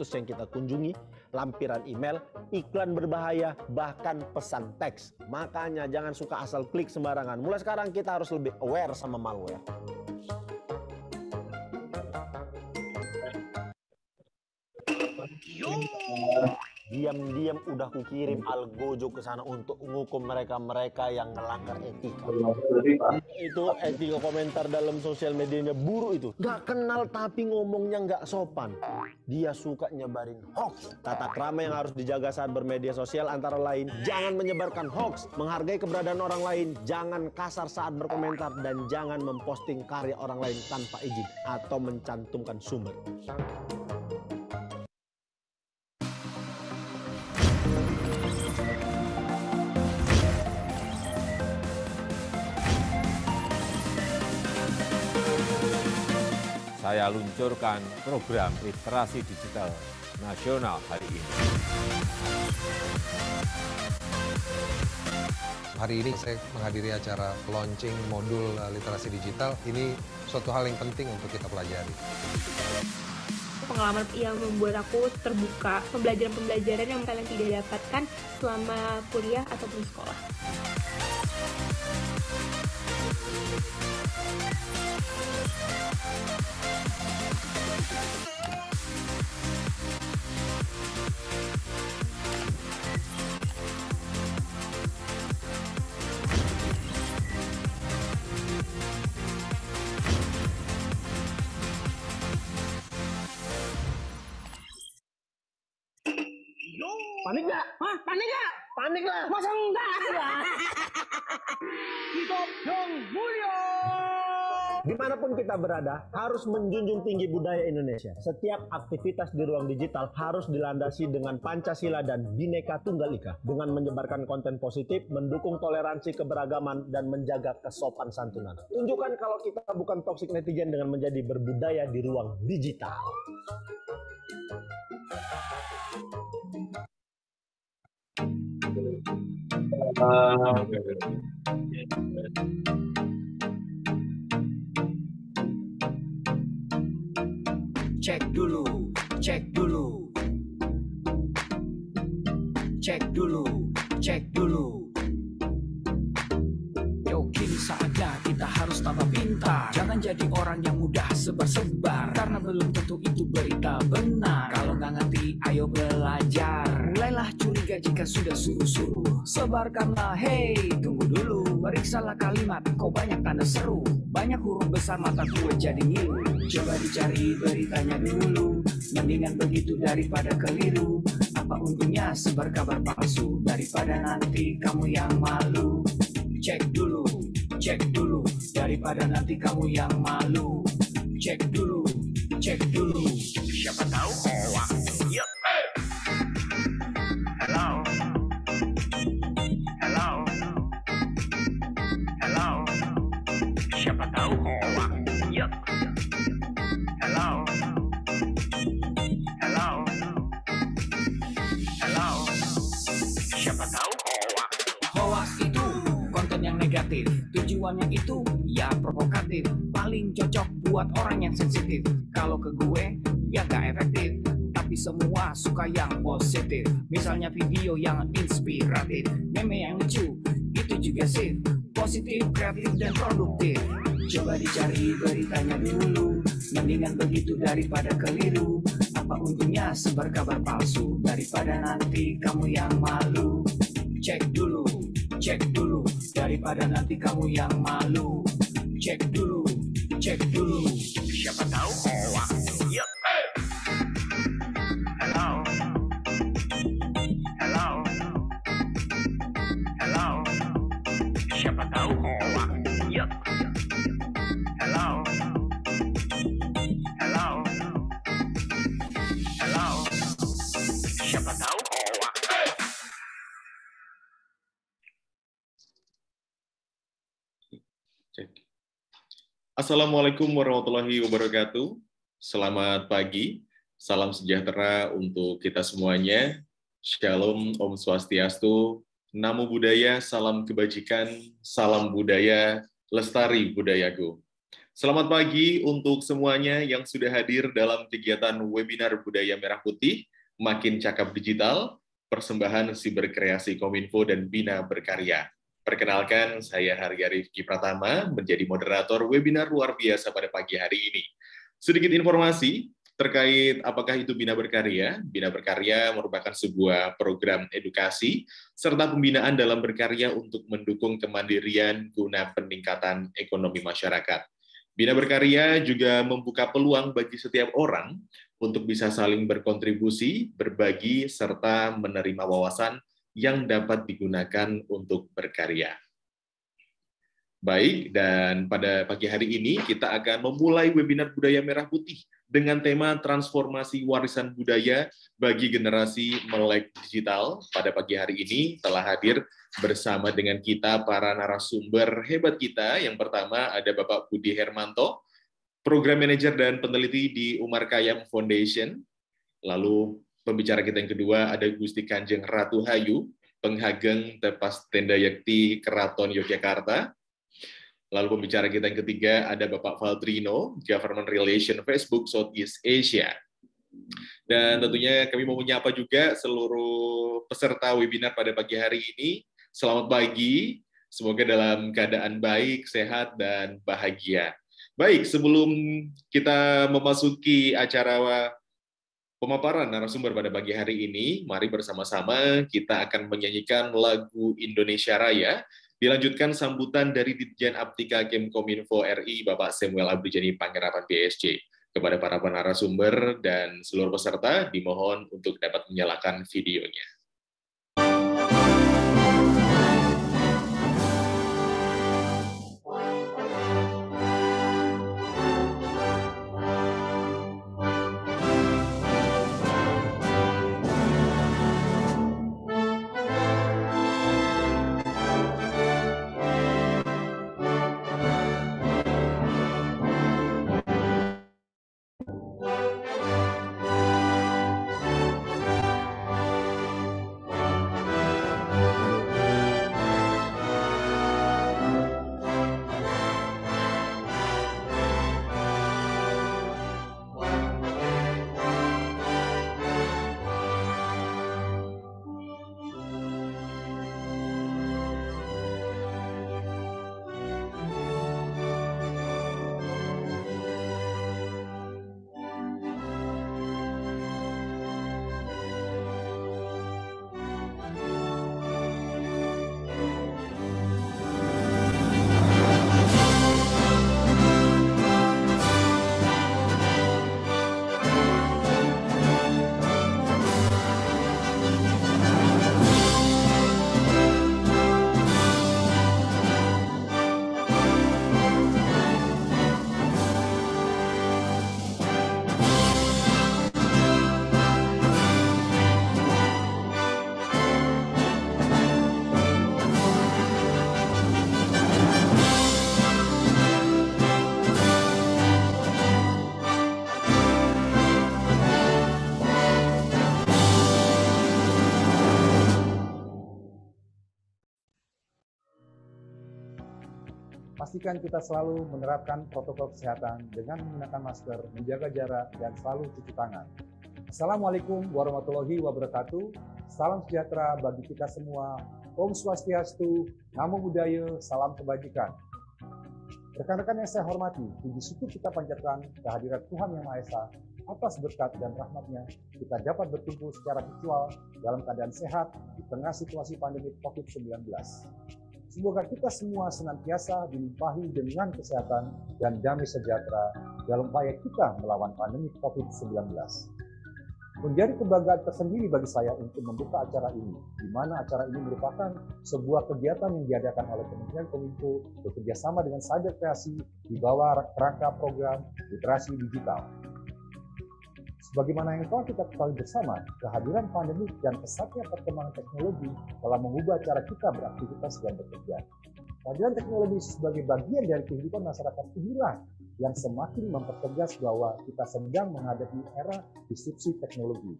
situs yang kita kunjungi, lampiran email, iklan berbahaya, bahkan pesan teks. Makanya jangan suka asal klik sembarangan. Mulai sekarang kita harus lebih aware sama malware. Diam-diam udah kukirim algojo ke sana untuk menghukum mereka-mereka yang melanggar etika. Itu etika komentar dalam sosial medianya buruk itu. Gak kenal tapi ngomongnya gak sopan. Dia suka nyebarin hoax. Tata krama yang harus dijaga saat bermedia sosial antara lain, jangan menyebarkan hoax, menghargai keberadaan orang lain, jangan kasar saat berkomentar, dan jangan memposting karya orang lain tanpa izin atau mencantumkan sumber. Saya luncurkan program literasi digital nasional hari ini. Hari ini saya menghadiri acara launching modul literasi digital. Ini suatu hal yang penting untuk kita pelajari. Pengalaman yang membuat aku terbuka, pembelajaran-pembelajaran yang kalian tidak dapatkan selama kuliah ataupun sekolah. Panik nggak? Hah? Panik nggak? Panik lah. Masa enggak? Hidup yang mulia. Dimanapun kita berada, harus menjunjung tinggi budaya Indonesia. Setiap aktivitas di ruang digital harus dilandasi dengan Pancasila dan Bhinneka Tunggal Ika. Dengan menyebarkan konten positif, mendukung toleransi keberagaman, dan menjaga kesopan santunan. Tunjukkan kalau kita bukan toxic netizen dengan menjadi berbudaya di ruang digital. Cek dulu, cek dulu. Cek dulu, cek dulu. Yo, kini saatnya kita harus tambah pintar. Jangan jadi orang yang mudah sebar-sebar, karena belum tentu itu berita benar. Kalau nggak ngerti, ayo belajar. Mulailah curiga jika sudah suruh-suruh. Sebarkanlah, hey, tunggu dulu. Periksalah kalimat, kok banyak tanda seru. Banyak huruf besar, mata gue jadi ngilu. Coba dicari beritanya dulu, mendingan begitu daripada keliru. Apa untungnya sebar kabar palsu, daripada nanti kamu yang malu. Cek dulu, daripada nanti kamu yang malu. Cek dulu, siapa tahu hoax. Yep. Hello. Siapa tahu hoax. Yep. Hello. Siapa tahu hoax. Hoax itu konten yang negatif, tujuannya itu ya provokatif, paling cocok buat orang yang sensitif. Kalau ke gue ya gak efektif, tapi semua suka yang positif. Misalnya video yang inspiratif, meme yang lucu, itu juga sih positif, kreatif, dan produktif. Coba dicari beritanya dulu, mendingan begitu daripada keliru. Apa untungnya sebar kabar palsu, daripada nanti kamu yang malu. Cek dulu, daripada nanti kamu yang malu. Cek dulu, siapa tahu hoax. Yep. Hello. Siapa tahu hoax. Yep. Hello. Siapa tahu hoax. Assalamualaikum warahmatullahi wabarakatuh. Selamat pagi, salam sejahtera untuk kita semuanya. Shalom, Om Swastiastu, Namo Buddhaya, salam kebajikan, salam budaya, lestari budayaku. Selamat pagi untuk semuanya yang sudah hadir dalam kegiatan webinar Budaya Merah Putih, Makin Cakap Digital, persembahan Siberkreasi Kominfo dan Bina Berkarya. Perkenalkan, saya Harga Rifki Pratama, menjadi moderator webinar luar biasa pada pagi hari ini. Sedikit informasi terkait apakah itu Bina Berkarya. Bina Berkarya merupakan sebuah program edukasi serta pembinaan dalam berkarya untuk mendukung kemandirian guna peningkatan ekonomi masyarakat. Bina Berkarya juga membuka peluang bagi setiap orang untuk bisa saling berkontribusi, berbagi, serta menerima wawasan yang dapat digunakan untuk berkarya. Baik, dan pada pagi hari ini kita akan memulai webinar Budaya Merah Putih dengan tema transformasi warisan budaya bagi generasi melek digital. Pada pagi hari ini telah hadir bersama dengan kita para narasumber hebat kita. Yang pertama ada Bapak Budi Hermanto, Program Manager dan Peneliti di Umar Khayyam Foundation. Lalu pembicara kita yang kedua ada Gusti Kanjeng Ratu Hayu, Penghageng Tepas Tenda Yakti Keraton Yogyakarta. Lalu pembicara kita yang ketiga ada Bapak Valdrino, Government Relation Facebook Southeast Asia. Dan tentunya kami mau menyapa juga seluruh peserta webinar pada pagi hari ini. Selamat pagi, semoga dalam keadaan baik, sehat, dan bahagia. Baik, sebelum kita memasuki acara pemaparan narasumber pada pagi hari ini, mari bersama-sama kita akan menyanyikan lagu Indonesia Raya, dilanjutkan sambutan dari Ditjen Aptika Kemkominfo RI, Bapak Samuel Abdujani Panggerapan PSG. Kepada para narasumber dan seluruh peserta, dimohon untuk dapat menyalakan videonya. Pastikan kita selalu menerapkan protokol kesehatan dengan menggunakan masker, menjaga jarak, dan selalu cuci tangan. Assalamualaikum warahmatullahi wabarakatuh. Salam sejahtera bagi kita semua. Om Swastiastu, Namo Buddhaya, salam kebajikan. Rekan-rekan yang saya hormati, puji syukur kita panjatkan kehadirat Tuhan Yang Maha Esa. Atas berkat dan rahmat-Nya, kita dapat berkumpul secara virtual dalam keadaan sehat di tengah situasi pandemi COVID-19. Semoga kita semua senantiasa dilimpahi dengan kesehatan dan damai sejahtera dalam upaya kita melawan pandemi COVID-19. Menjadi kebanggaan tersendiri bagi saya untuk membuka acara ini, di mana acara ini merupakan sebuah kegiatan yang diadakan oleh Kementerian Kominfo bekerjasama dengan Cyber Kreasi di bawah kerangka program literasi digital. Sebagaimana yang telah kita ketahui bersama, kehadiran pandemi dan pesatnya perkembangan teknologi telah mengubah cara kita beraktivitas dan bekerja. Kehadiran teknologi sebagai bagian dari kehidupan masyarakat inilah yang semakin mempertegas bahwa kita sedang menghadapi era disrupsi teknologi.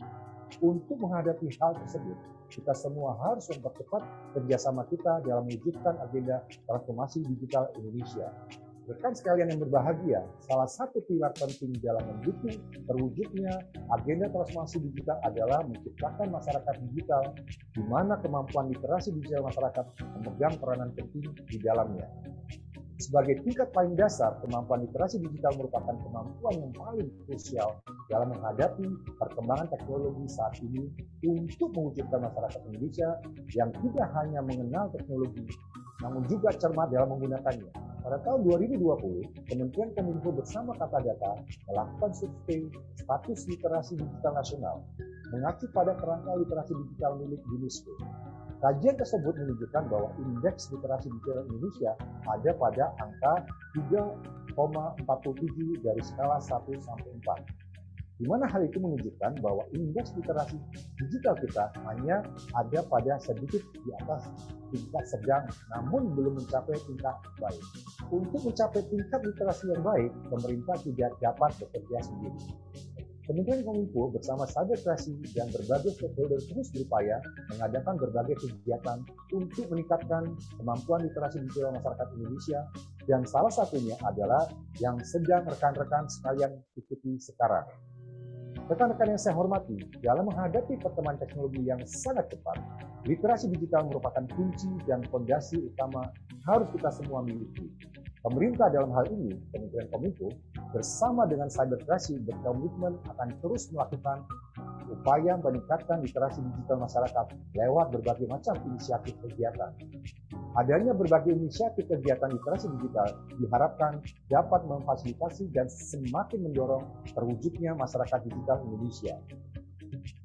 Untuk menghadapi hal tersebut, kita semua harus mempercepat kerjasama kita dalam mewujudkan agenda transformasi digital Indonesia. Rekan sekalian yang berbahagia, salah satu pilar penting dalam mendukung terwujudnya agenda transformasi digital adalah menciptakan masyarakat digital di mana kemampuan literasi digital masyarakat memegang peranan penting di dalamnya. Sebagai tingkat paling dasar, kemampuan literasi digital merupakan kemampuan yang paling krusial dalam menghadapi perkembangan teknologi saat ini untuk mewujudkan masyarakat Indonesia yang tidak hanya mengenal teknologi, namun juga cermat dalam menggunakannya. Pada tahun 2020, Kementerian Kominfo bersama Kata Data melakukan survei status literasi digital nasional, mengacu pada kerangka literasi digital milik UNESCO. Kajian tersebut menunjukkan bahwa indeks literasi digital Indonesia ada pada angka 3,47 dari skala 1 sampai 4. Di mana hal itu menunjukkan bahwa indeks literasi digital kita hanya ada pada sedikit di atas tingkat sedang, namun belum mencapai tingkat baik. Untuk mencapai tingkat literasi yang baik, pemerintah tidak dapat bekerja sendiri. Kementerian Kominfo bersama Cyberkreasi dan berbagai stakeholder terus berupaya mengadakan berbagai kegiatan untuk meningkatkan kemampuan literasi digital masyarakat Indonesia, dan salah satunya adalah yang sedang rekan-rekan sekalian ikuti sekarang. Rekan-rekan yang saya hormati, dalam menghadapi perkembangan teknologi yang sangat cepat, literasi digital merupakan kunci dan fondasi utama harus kita semua miliki. Pemerintah dalam hal ini, Kementerian Kominfo, bersama dengan Cyberkreasi berkomitmen akan terus melakukan upaya meningkatkan literasi digital masyarakat lewat berbagai macam inisiatif kegiatan. Adanya berbagai inisiatif kegiatan literasi digital diharapkan dapat memfasilitasi dan semakin mendorong terwujudnya masyarakat digital Indonesia.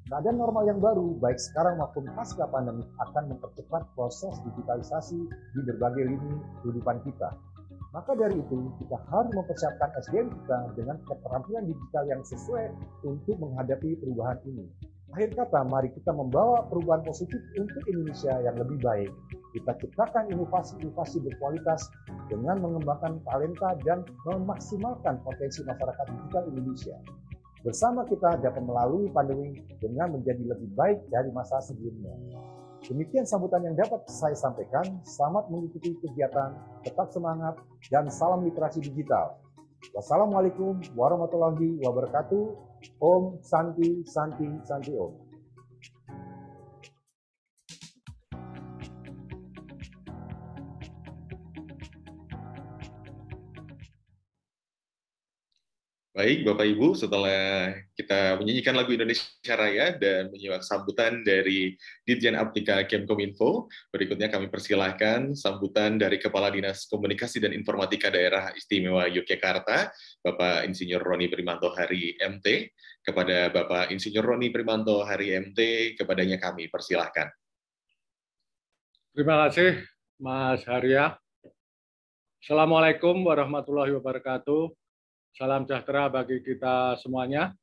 Keadaan normal yang baru, baik sekarang maupun pasca pandemi, akan mempercepat proses digitalisasi di berbagai lini kehidupan kita. Maka dari itu, kita harus mempersiapkan SDM kita dengan keterampilan digital yang sesuai untuk menghadapi perubahan ini. Akhir kata, mari kita membawa perubahan positif untuk Indonesia yang lebih baik. Kita ciptakan inovasi-inovasi berkualitas dengan mengembangkan talenta dan memaksimalkan potensi masyarakat digital Indonesia. Bersama kita dapat melalui pandemi dengan menjadi lebih baik dari masa sebelumnya. Demikian sambutan yang dapat saya sampaikan. Selamat mengikuti kegiatan, tetap semangat, dan salam literasi digital. Wassalamualaikum warahmatullahi wabarakatuh. Om Santi Santi Santi Om. Baik, Bapak Ibu, setelah kita menyanyikan lagu Indonesia Raya dan menyimak sambutan dari Ditjen Aptika Kemkominfo, berikutnya kami persilahkan sambutan dari Kepala Dinas Komunikasi dan Informatika Daerah Istimewa Yogyakarta, Bapak Insinyur Roni Primanto Hari MT. Kepada Bapak Insinyur Roni Primanto Hari MT, kepadanya kami persilahkan. Terima kasih, Mas Harya. Assalamualaikum warahmatullahi wabarakatuh. Salam sejahtera bagi kita semuanya.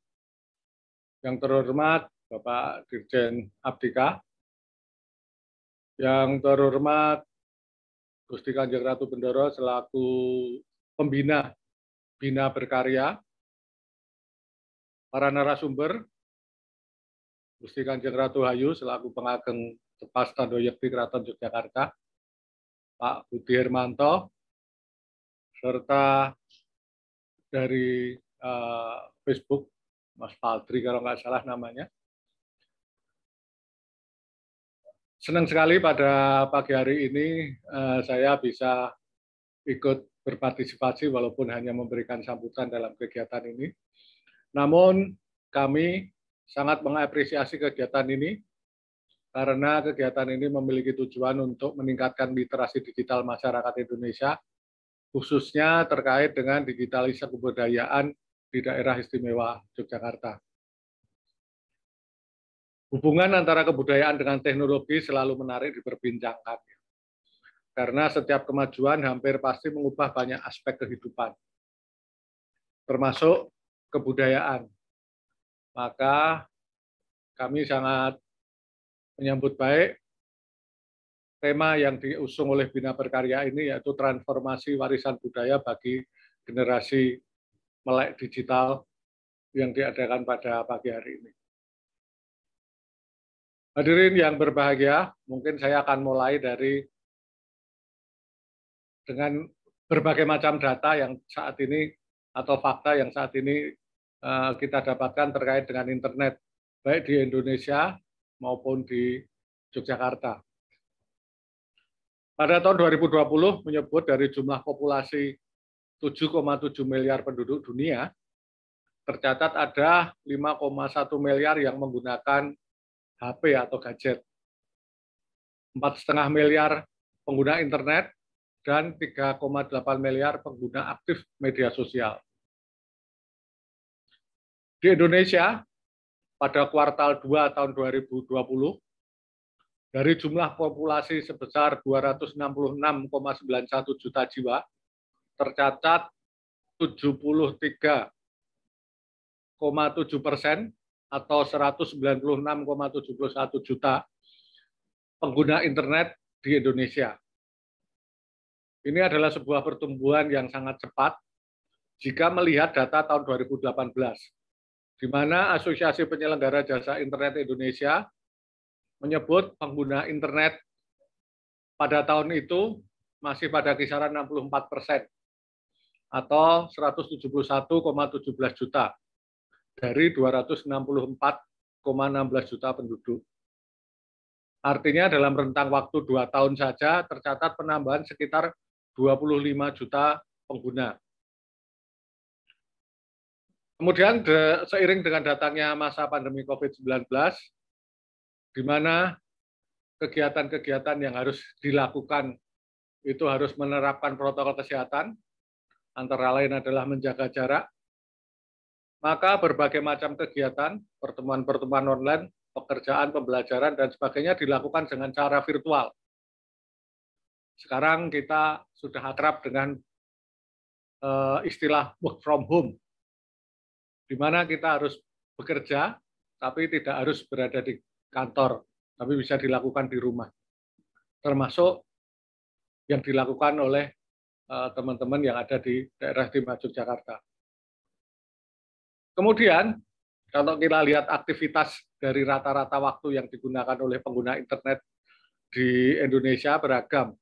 Yang terhormat Bapak Dirjen Aptika, yang terhormat Gusti Kanjeng Ratu Bendoro selaku pembina Bina Berkarya, para narasumber, Gusti Kanjeng Ratu Hayu selaku pengageng Tepas Tandoyekti Keraton Yogyakarta, Pak Budi Hermanto, serta dari Facebook, Mas Faldri kalau nggak salah namanya. Senang sekali pada pagi hari ini saya bisa ikut berpartisipasi walaupun hanya memberikan sambutan dalam kegiatan ini. Namun kami sangat mengapresiasi kegiatan ini karena kegiatan ini memiliki tujuan untuk meningkatkan literasi digital masyarakat Indonesia, khususnya terkait dengan digitalisasi kebudayaan di daerah istimewa Yogyakarta. Hubungan antara kebudayaan dengan teknologi selalu menarik diperbincangkan, karena setiap kemajuan hampir pasti mengubah banyak aspek kehidupan, termasuk kebudayaan. Maka kami sangat menyambut baik tema yang diusung oleh Bina Berkarya ini, yaitu transformasi warisan budaya bagi generasi melek digital yang diadakan pada pagi hari ini. Hadirin yang berbahagia, mungkin saya akan mulai dengan berbagai macam data yang saat ini atau fakta yang saat ini kita dapatkan terkait dengan internet, baik di Indonesia maupun di Yogyakarta. Pada tahun 2020 menyebut dari jumlah populasi 7,7 miliar penduduk dunia, tercatat ada 5,1 miliar yang menggunakan HP atau gadget, 4,5 miliar pengguna internet, dan 3,8 miliar pengguna aktif media sosial. Di Indonesia, pada kuartal 2 tahun 2020, dari jumlah populasi sebesar 266,91 juta jiwa, tercatat 73,7% atau 196,71 juta pengguna internet di Indonesia. Ini adalah sebuah pertumbuhan yang sangat cepat jika melihat data tahun 2018, di mana Asosiasi Penyelenggara Jasa Internet Indonesia menyebut pengguna internet pada tahun itu masih pada kisaran 64% atau 171,17 juta dari 264,16 juta penduduk. Artinya dalam rentang waktu 2 tahun saja tercatat penambahan sekitar 25 juta pengguna. Kemudian seiring dengan datangnya masa pandemi COVID-19, di mana kegiatan-kegiatan yang harus dilakukan itu harus menerapkan protokol kesehatan, antara lain adalah menjaga jarak, maka berbagai macam kegiatan, pertemuan-pertemuan online, pekerjaan, pembelajaran, dan sebagainya dilakukan dengan cara virtual. Sekarang kita sudah akrab dengan istilah work from home, di mana kita harus bekerja, tapi tidak harus berada di kantor, tapi bisa dilakukan di rumah. Termasuk yang dilakukan oleh teman-teman yang ada di daerah istimewa Yogyakarta. Kemudian, kalau kita lihat aktivitas dari rata-rata waktu yang digunakan oleh pengguna internet di Indonesia beragam.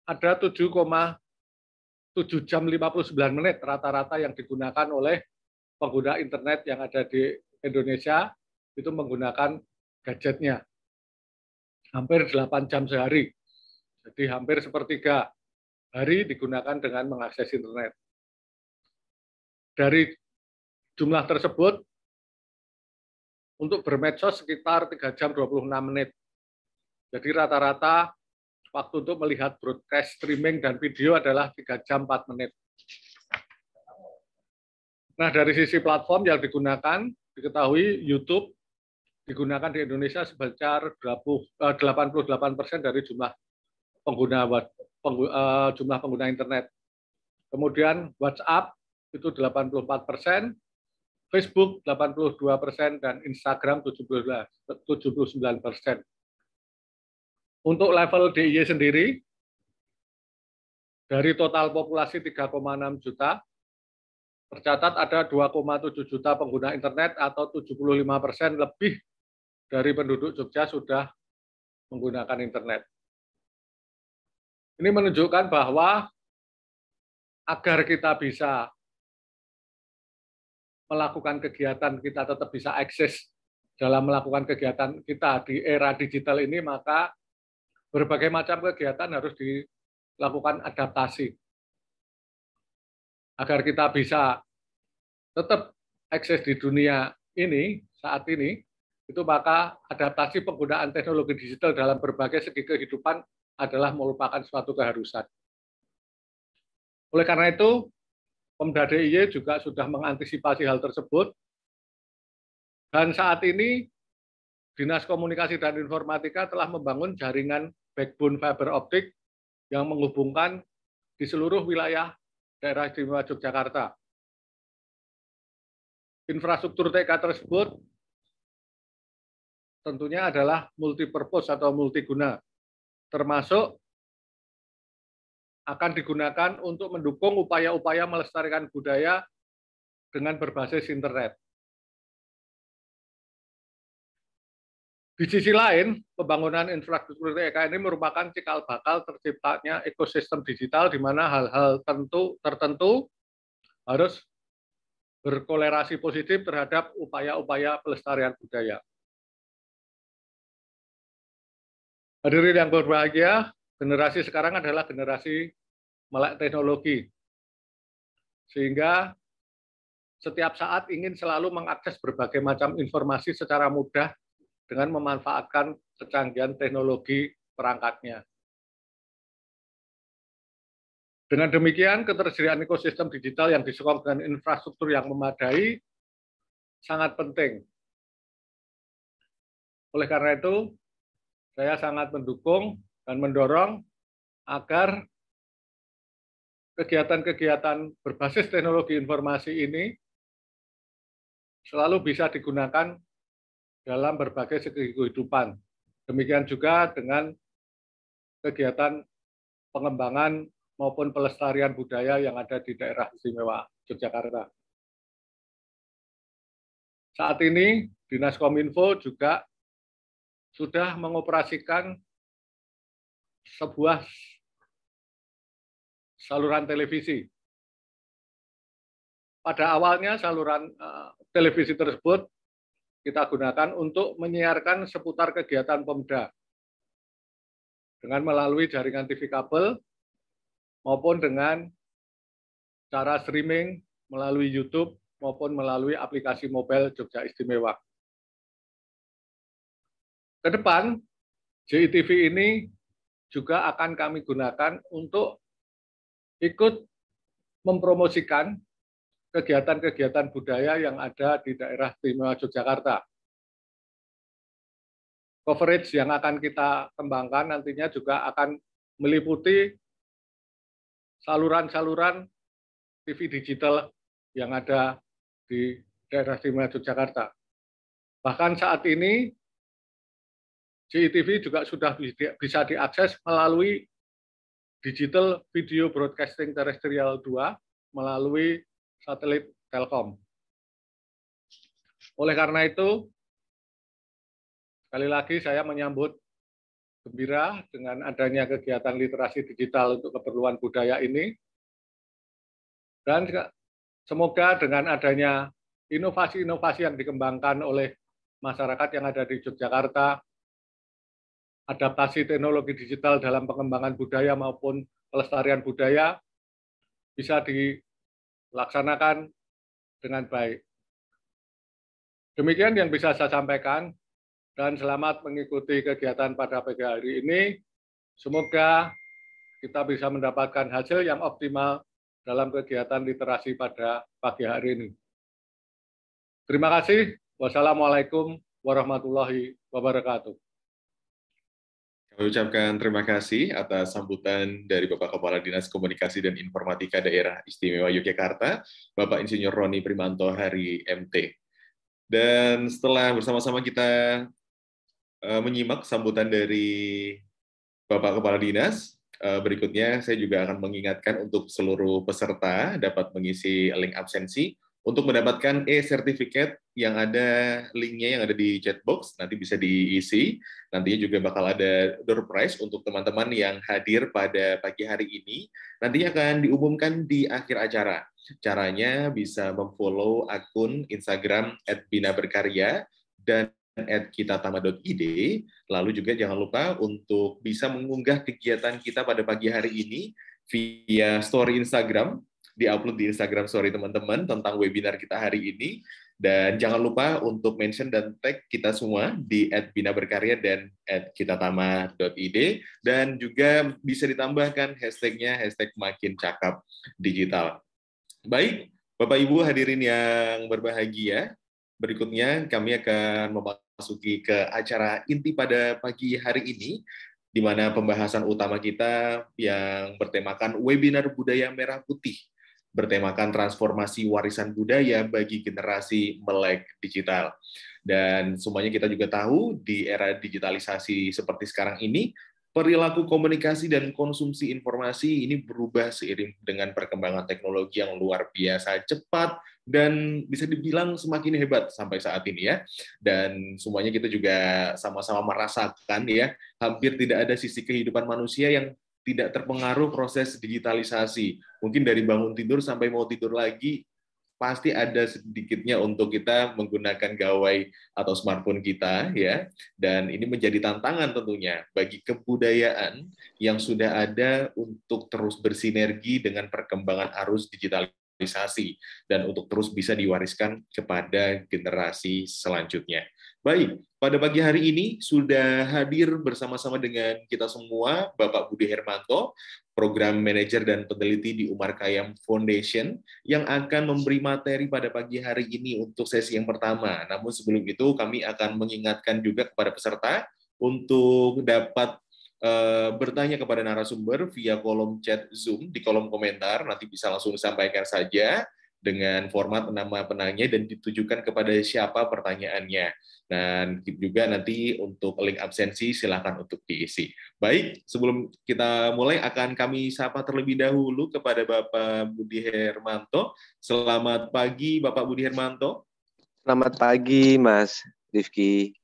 Ada 7,7 jam 59 menit rata-rata yang digunakan oleh pengguna internet yang ada di Indonesia itu menggunakan gadgetnya. Hampir 8 jam sehari. Jadi hampir sepertiga hari digunakan dengan mengakses internet. Dari jumlah tersebut, untuk bermedsos sekitar 3 jam 26 menit. Jadi rata-rata waktu untuk melihat broadcast streaming dan video adalah 3 jam 4 menit. Nah, dari sisi platform yang digunakan, diketahui YouTube digunakan di Indonesia sebesar 88% dari jumlah pengguna internet. Kemudian WhatsApp itu 84%, Facebook 82%, dan Instagram 79%. Untuk level DIY sendiri, dari total populasi 3,6 juta, tercatat ada 2,7 juta pengguna internet atau 75% lebih dari penduduk Jogja sudah menggunakan internet. Ini menunjukkan bahwa agar kita bisa melakukan kegiatan, kita tetap bisa akses dalam melakukan kegiatan kita di era digital ini, maka berbagai macam kegiatan harus dilakukan adaptasi. Agar kita bisa tetap akses di dunia ini, saat ini, itu maka adaptasi penggunaan teknologi digital dalam berbagai segi kehidupan adalah merupakan suatu keharusan. Oleh karena itu, Pemda DIY juga sudah mengantisipasi hal tersebut, dan saat ini Dinas Komunikasi dan Informatika telah membangun jaringan backbone fiber optik yang menghubungkan di seluruh wilayah daerah istimewa Yogyakarta. Infrastruktur TK tersebut tentunya adalah multipurpose atau multiguna, termasuk akan digunakan untuk mendukung upaya-upaya melestarikan budaya dengan berbasis internet. Di sisi lain, pembangunan infrastruktur TK ini merupakan cikal bakal terciptanya ekosistem digital di mana hal-hal tertentu harus berkolerasi positif terhadap upaya-upaya pelestarian budaya. Hadirin yang berbahagia, generasi sekarang adalah generasi melek teknologi. Sehingga setiap saat ingin selalu mengakses berbagai macam informasi secara mudah dengan memanfaatkan kecanggihan teknologi perangkatnya. Dengan demikian, ketersediaan ekosistem digital yang disokong dengan infrastruktur yang memadai sangat penting. Oleh karena itu, saya sangat mendukung dan mendorong agar kegiatan-kegiatan berbasis teknologi informasi ini selalu bisa digunakan dalam berbagai segi kehidupan. Demikian juga dengan kegiatan pengembangan maupun pelestarian budaya yang ada di daerah istimewa Yogyakarta. Saat ini, Dinas Kominfo juga sudah mengoperasikan sebuah saluran televisi. Pada awalnya saluran televisi tersebut kita gunakan untuk menyiarkan seputar kegiatan Pemda dengan melalui jaringan TV kabel maupun dengan cara streaming melalui YouTube maupun melalui aplikasi mobile Jogja Istimewa. Ke depan, JITV ini juga akan kami gunakan untuk ikut mempromosikan kegiatan-kegiatan budaya yang ada di daerah istimewa Yogyakarta. Coverage yang akan kita kembangkan nantinya juga akan meliputi saluran-saluran TV digital yang ada di daerah istimewa Yogyakarta. Bahkan saat ini, JITV juga sudah bisa diakses melalui Digital Video Broadcasting Terrestrial 2 melalui satelit Telkom. Oleh karena itu, sekali lagi saya menyambut gembira dengan adanya kegiatan literasi digital untuk keperluan budaya ini. Dan semoga dengan adanya inovasi-inovasi yang dikembangkan oleh masyarakat yang ada di Yogyakarta, adaptasi teknologi digital dalam pengembangan budaya maupun pelestarian budaya bisa dilaksanakan dengan baik. Demikian yang bisa saya sampaikan, dan selamat mengikuti kegiatan pada pagi hari ini. Semoga kita bisa mendapatkan hasil yang optimal dalam kegiatan literasi pada pagi hari ini. Terima kasih. Wassalamualaikum warahmatullahi wabarakatuh. Kami ucapkan terima kasih atas sambutan dari Bapak Kepala Dinas Komunikasi dan Informatika Daerah Istimewa Yogyakarta, Bapak Insinyur Roni Primanto Hari MT. Dan setelah bersama-sama kita menyimak sambutan dari Bapak Kepala Dinas, berikutnya saya juga akan mengingatkan untuk seluruh peserta dapat mengisi link absensi untuk mendapatkan e-sertifikat yang ada linknya yang ada di chat box, nanti bisa diisi. Nantinya juga bakal ada door prize untuk teman-teman yang hadir pada pagi hari ini. Nantinya akan diumumkan di akhir acara. Caranya bisa memfollow akun Instagram @binaberkarya dan @kitatama.id. Lalu juga jangan lupa untuk bisa mengunggah kegiatan kita pada pagi hari ini via story Instagram, di-upload di Instagram story teman-teman tentang webinar kita hari ini. Dan jangan lupa untuk mention dan tag kita semua di @binaberkarya dan @kitatama.id. Dan juga bisa ditambahkan hashtagnya, hashtag makin cakap digital. Baik, Bapak Ibu hadirin yang berbahagia, berikutnya kami akan memasuki ke acara inti pada pagi hari ini, di mana pembahasan utama kita yang bertemakan webinar budaya merah putih, bertemakan transformasi warisan budaya bagi generasi melek digital. Dan semuanya kita juga tahu di era digitalisasi seperti sekarang ini, perilaku komunikasi dan konsumsi informasi ini berubah seiring dengan perkembangan teknologi yang luar biasa cepat dan bisa dibilang semakin hebat sampai saat ini ya. Dan semuanya kita juga sama-sama merasakan ya, hampir tidak ada sisi kehidupan manusia yang tidak terpengaruh proses digitalisasi. Mungkin dari bangun tidur sampai mau tidur lagi, pasti ada sedikitnya untuk kita menggunakan gawai atau smartphone kita ya, dan ini menjadi tantangan tentunya bagi kebudayaan yang sudah ada untuk terus bersinergi dengan perkembangan arus digitalisasi dan untuk terus bisa diwariskan kepada generasi selanjutnya. Baik, pada pagi hari ini sudah hadir bersama-sama dengan kita semua Bapak Budi Hermanto, Program Manager dan Peneliti di Umar Khayyam Foundation, yang akan memberi materi pada pagi hari ini untuk sesi yang pertama. Namun sebelum itu kami akan mengingatkan juga kepada peserta untuk dapat bertanya kepada narasumber via kolom chat Zoom di kolom komentar. Nanti bisa langsung disampaikan saja dengan format nama penanya dan ditujukan kepada siapa pertanyaannya. Dan juga nanti untuk link absensi silakan untuk diisi. Baik, sebelum kita mulai akan kami sapa terlebih dahulu kepada Bapak Budi Hermanto. Selamat pagi Bapak Budi Hermanto. Selamat pagi Mas Rifki.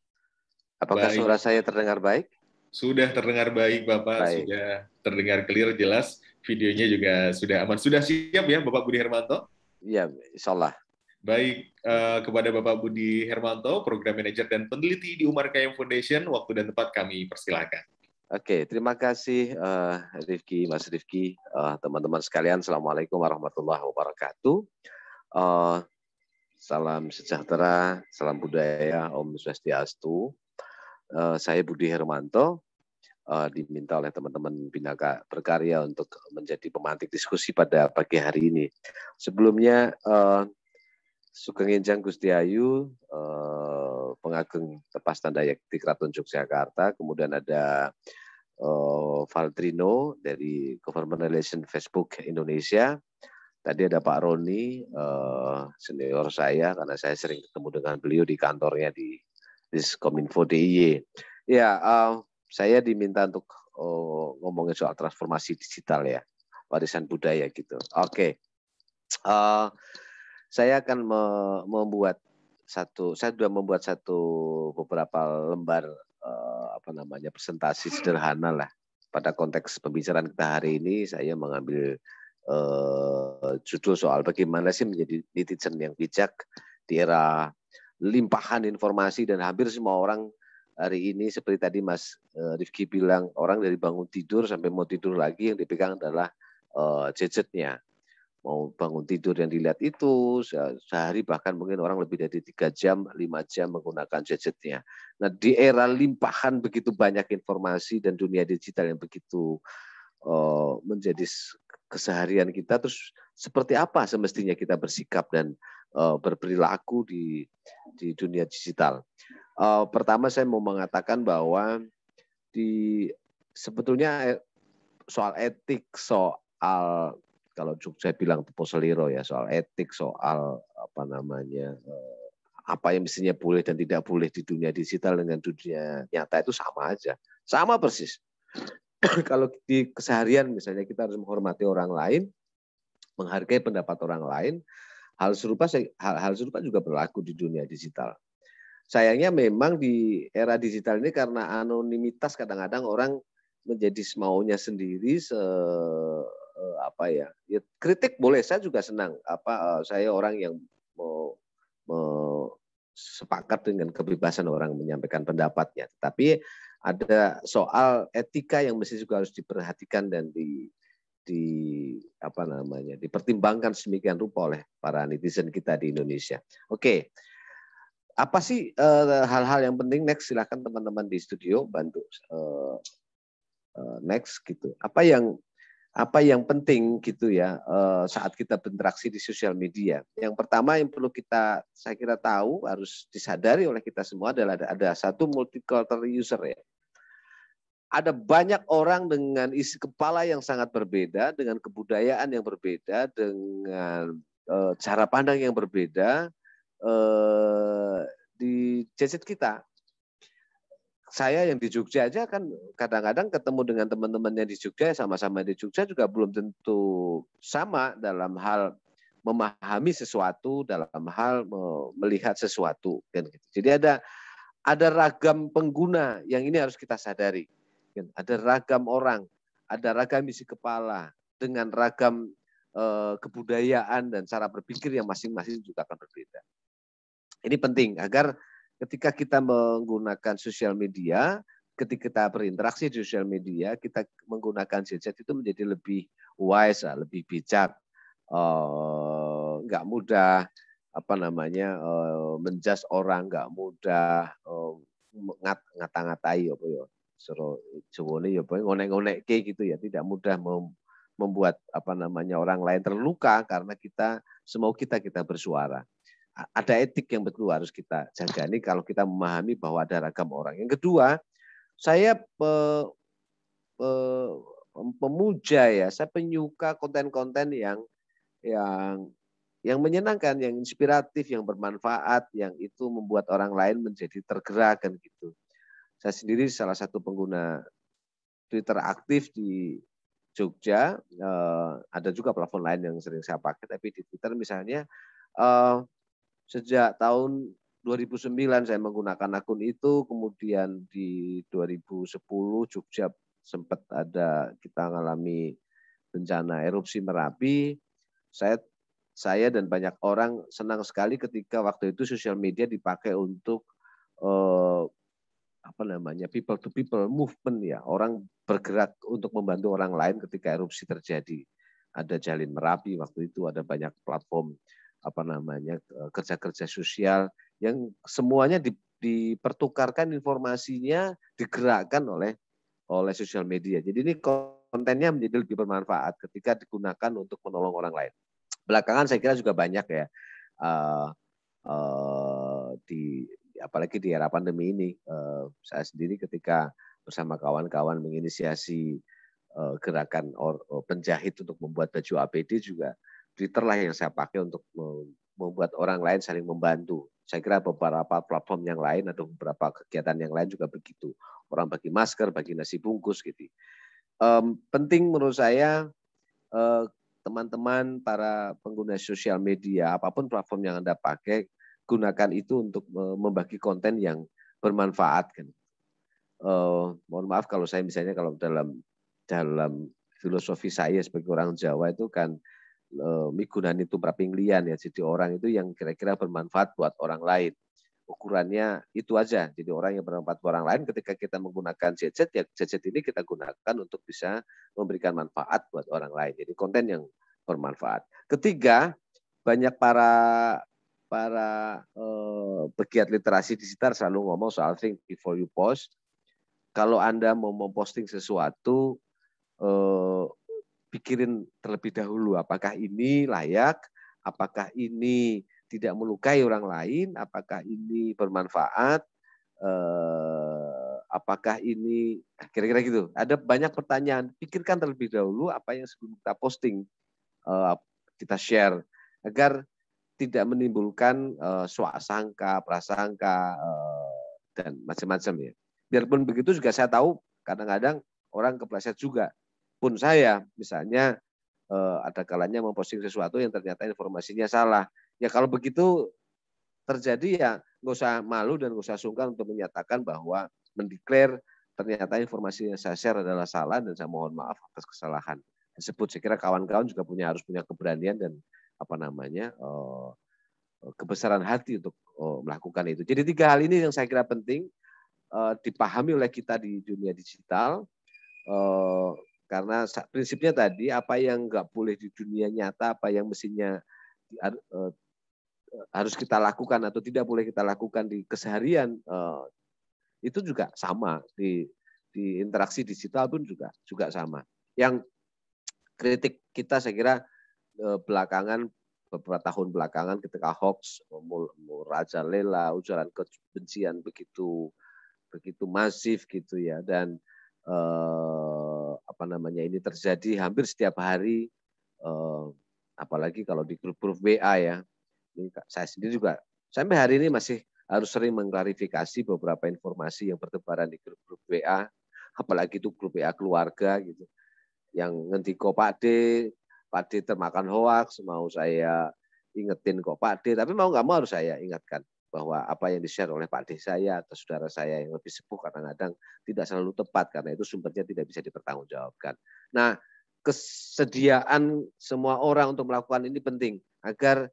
Apakah Baik. suara saya terdengar baik? Sudah terdengar baik Bapak, Baik. sudah terdengar clear jelas, videonya juga sudah aman. Sudah siap ya Bapak Budi Hermanto? Iya, insya Allah. Baik, kepada Bapak Budi Hermanto, Program Manager dan Peneliti di Umar Khayyam Foundation, waktu dan tempat kami persilakan. Oke, terima kasih Rifki, Mas Rifki, teman-teman sekalian. Assalamualaikum warahmatullahi wabarakatuh. Salam sejahtera, salam budaya, Om Swastiastu. Saya Budi Hermanto, diminta oleh teman-teman Bhinneka Berkarya untuk menjadi pemantik diskusi pada pagi hari ini. Sebelumnya, Sugeng Enjang Gusti Ayu, Pengageng Tepas Tanda Yakti Keraton Yogyakarta, kemudian ada Valdrino dari Government Relation Facebook Indonesia, tadi ada Pak Roni, senior saya, karena saya sering ketemu dengan beliau di kantornya di Diskominfo DIY. Ya, saya diminta untuk ngomongin soal transformasi digital ya, warisan budaya gitu. Oke. Saya akan saya sudah membuat beberapa lembar presentasi sederhana lah. Pada konteks pembicaraan kita hari ini, saya mengambil judul soal bagaimana sih menjadi netizen yang bijak di era limpahan informasi, dan hampir semua orang hari ini seperti tadi Mas Rifki bilang, orang dari bangun tidur sampai mau tidur lagi yang dipegang adalah gadgetnya. Mau bangun tidur yang dilihat itu sehari, bahkan mungkin orang lebih dari 3 jam, 5 jam menggunakan gadgetnya. Nah, di era limpahan begitu banyak informasi dan dunia digital yang begitu menjadi keseharian kita, terus seperti apa semestinya kita bersikap dan berperilaku di dunia digital. Pertama saya mau mengatakan bahwa sebetulnya soal etik, soal kalau Jogja bilang poseliro ya, soal etik, soal apa yang mestinya boleh dan tidak boleh di dunia digital dengan dunia nyata itu sama aja, sama persis. Kalau di keseharian misalnya kita harus menghormati orang lain, menghargai pendapat orang lain, hal serupa juga berlaku di dunia digital. Sayangnya memang di era digital ini karena anonimitas kadang-kadang orang menjadi semaunya sendiri. Kritik boleh, saya juga senang. Saya orang yang sepakat dengan kebebasan orang menyampaikan pendapatnya. Tapi ada soal etika yang mesti juga harus diperhatikan dan dipertimbangkan sedemikian rupa oleh para netizen kita di Indonesia. Oke. Apa sih hal-hal yang penting? Next, silakan teman-teman di studio bantu next gitu. Apa yang penting gitu ya saat kita berinteraksi di sosial media. Yang pertama yang perlu saya kira tahu, harus disadari oleh kita semua adalah ada satu multicultural user ya. Ada banyak orang dengan isi kepala yang sangat berbeda, dengan kebudayaan yang berbeda, dengan cara pandang yang berbeda di gadget kita. saya yang di Jogja aja kan kadang-kadang ketemu dengan teman-temannya di Jogja, sama-sama di Jogja juga belum tentu sama dalam hal memahami sesuatu, dalam hal melihat sesuatu, kan gitu. Jadi ada ragam pengguna yang ini harus kita sadari. Ada ragam orang, ada ragam isi kepala dengan ragam kebudayaan dan cara berpikir yang masing-masing juga akan berbeda. Ini penting agar ketika kita menggunakan sosial media, ketika kita berinteraksi di sosial media, kita menggunakan gadget itu menjadi lebih wise, lebih bijak, nggak mudah menjudge orang, nggak mudah ngata-ngatai apa ya, Jawone ya ngonek-ngonek gitu ya, tidak mudah membuat orang lain terluka karena kita semau kita bersuara. Ada etik yang betul harus kita jaga nih kalau kita memahami bahwa ada ragam orang. Yang kedua, saya pemuja ya, saya penyuka konten-konten yang menyenangkan, yang inspiratif, yang bermanfaat, yang itu membuat orang lain menjadi tergerak kan gitu. Saya sendiri salah satu pengguna Twitter aktif di Jogja, ada juga platform lain yang sering saya pakai, tapi di Twitter misalnya sejak tahun 2009 saya menggunakan akun itu, kemudian di 2010 Jogja sempat kita mengalami bencana erupsi Merapi. Saya dan banyak orang senang sekali ketika waktu itu sosial media dipakai untuk people to people movement ya, orang bergerak untuk membantu orang lain ketika erupsi terjadi. Ada Jalin Merapi waktu itu, ada banyak platform kerja-kerja sosial yang semuanya dipertukarkan informasinya, digerakkan oleh sosial media. Jadi ini kontennya menjadi lebih bermanfaat ketika digunakan untuk menolong orang lain. Belakangan saya kira juga banyak ya, apalagi di era pandemi ini, saya sendiri ketika bersama kawan-kawan menginisiasi gerakan penjahit untuk membuat baju APD juga Twitter lah yang saya pakai untuk membuat orang lain saling membantu. Saya kira beberapa platform yang lain atau beberapa kegiatan yang lain juga begitu. Orang bagi masker, bagi nasi bungkus gitu. Penting menurut saya teman-teman para pengguna sosial media, apapun platform yang Anda pakai, gunakan itu untuk membagi konten yang bermanfaat kan. Mohon maaf kalau saya misalnya kalau dalam filosofi saya sebagai orang Jawa itu kan migunan itu prapinglian ya, jadi orang itu yang kira-kira bermanfaat buat orang lain. Ukurannya itu aja. Jadi orang yang bermanfaat buat orang lain, ketika kita menggunakan gadget, ya gadget ini kita gunakan untuk bisa memberikan manfaat buat orang lain. Jadi konten yang bermanfaat. Ketiga, banyak para pegiat literasi digital selalu ngomong soal think before you post. Kalau Anda mau memposting sesuatu, pikirin terlebih dahulu apakah ini layak, apakah ini tidak melukai orang lain, apakah ini bermanfaat, apakah ini kira-kira gitu. Ada banyak pertanyaan, pikirkan terlebih dahulu apa yang sebelum kita posting, kita share agar tidak menimbulkan swasangka, prasangka dan macam-macam ya. Biarpun begitu juga saya tahu kadang-kadang orang kepleset juga. Pun saya misalnya ada kalanya memposting sesuatu yang ternyata informasinya salah. Ya kalau begitu terjadi ya nggak usah malu dan nggak usah sungkan untuk menyatakan bahwa mendeklar ternyata informasi yang saya share adalah salah dan saya mohon maaf atas kesalahan tersebut. Saya kira kawan-kawan juga harus punya keberanian dan kebesaran hati untuk melakukan itu. Jadi 3 hal ini yang saya kira penting dipahami oleh kita di dunia digital. Karena prinsipnya tadi, apa yang nggak boleh di dunia nyata, apa yang mestinya harus kita lakukan atau tidak boleh kita lakukan di keseharian, itu juga sama. Di interaksi digital pun juga sama. Yang kritik kita saya kira beberapa tahun belakangan ketika hoax, merajalela, ujaran kebencian begitu masif gitu ya, dan ini terjadi hampir setiap hari, apalagi kalau di grup-grup WA ya. Ini saya sendiri juga sampai hari ini masih harus sering mengklarifikasi beberapa informasi yang bertebaran di grup-grup WA, apalagi itu grup WA keluarga gitu, yang ngendiko Pak D termakan hoaks, mau saya ingetin kok Pak D, tapi mau nggak mau harus saya ingatkan bahwa apa yang di-share oleh Pak D saya atau saudara saya yang lebih sepuh kadang-kadang tidak selalu tepat karena itu sumbernya tidak bisa dipertanggungjawabkan. Nah, kesediaan semua orang untuk melakukan ini penting agar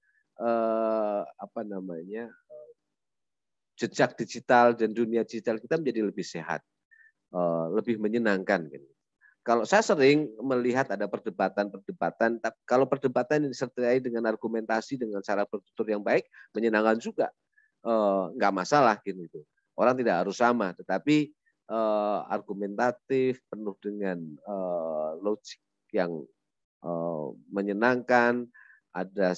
jejak digital dan dunia digital kita menjadi lebih sehat, lebih menyenangkan. Gitu. Kalau saya sering melihat ada perdebatan, kalau perdebatan yang disertai dengan argumentasi dengan cara bertutur yang baik, menyenangkan juga, nggak masalah gitu. Orang tidak harus sama, tetapi argumentatif, penuh dengan logik yang menyenangkan, ada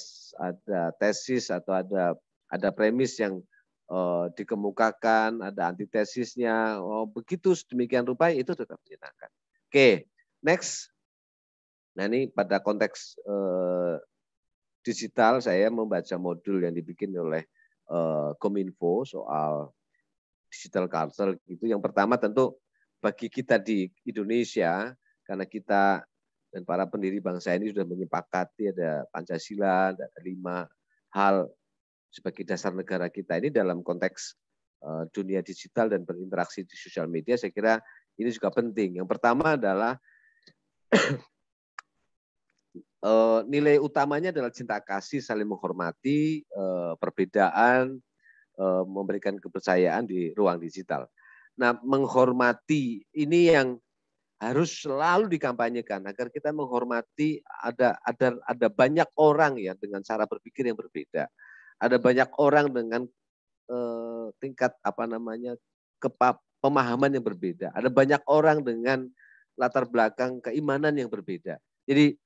tesis atau ada premis yang dikemukakan, ada antitesisnya, begitu sedemikian rupa itu tetap menyenangkan. Oke, next. Nah ini pada konteks digital saya membaca modul yang dibikin oleh Kominfo soal digital culture gitu. Yang pertama tentu bagi kita di Indonesia, karena kita dan para pendiri bangsa ini sudah menyepakati ada Pancasila, ada 5 hal sebagai dasar negara kita ini dalam konteks dunia digital dan berinteraksi di sosial media, saya kira ini juga penting. Yang pertama adalah nilai utamanya adalah cinta kasih, saling menghormati, perbedaan, memberikan kepercayaan di ruang digital. Nah, menghormati ini yang harus selalu dikampanyekan agar kita menghormati ada banyak orang ya dengan cara berpikir yang berbeda. Ada banyak orang dengan tingkat pemahaman yang berbeda. Ada banyak orang dengan latar belakang keimanan yang berbeda. Jadi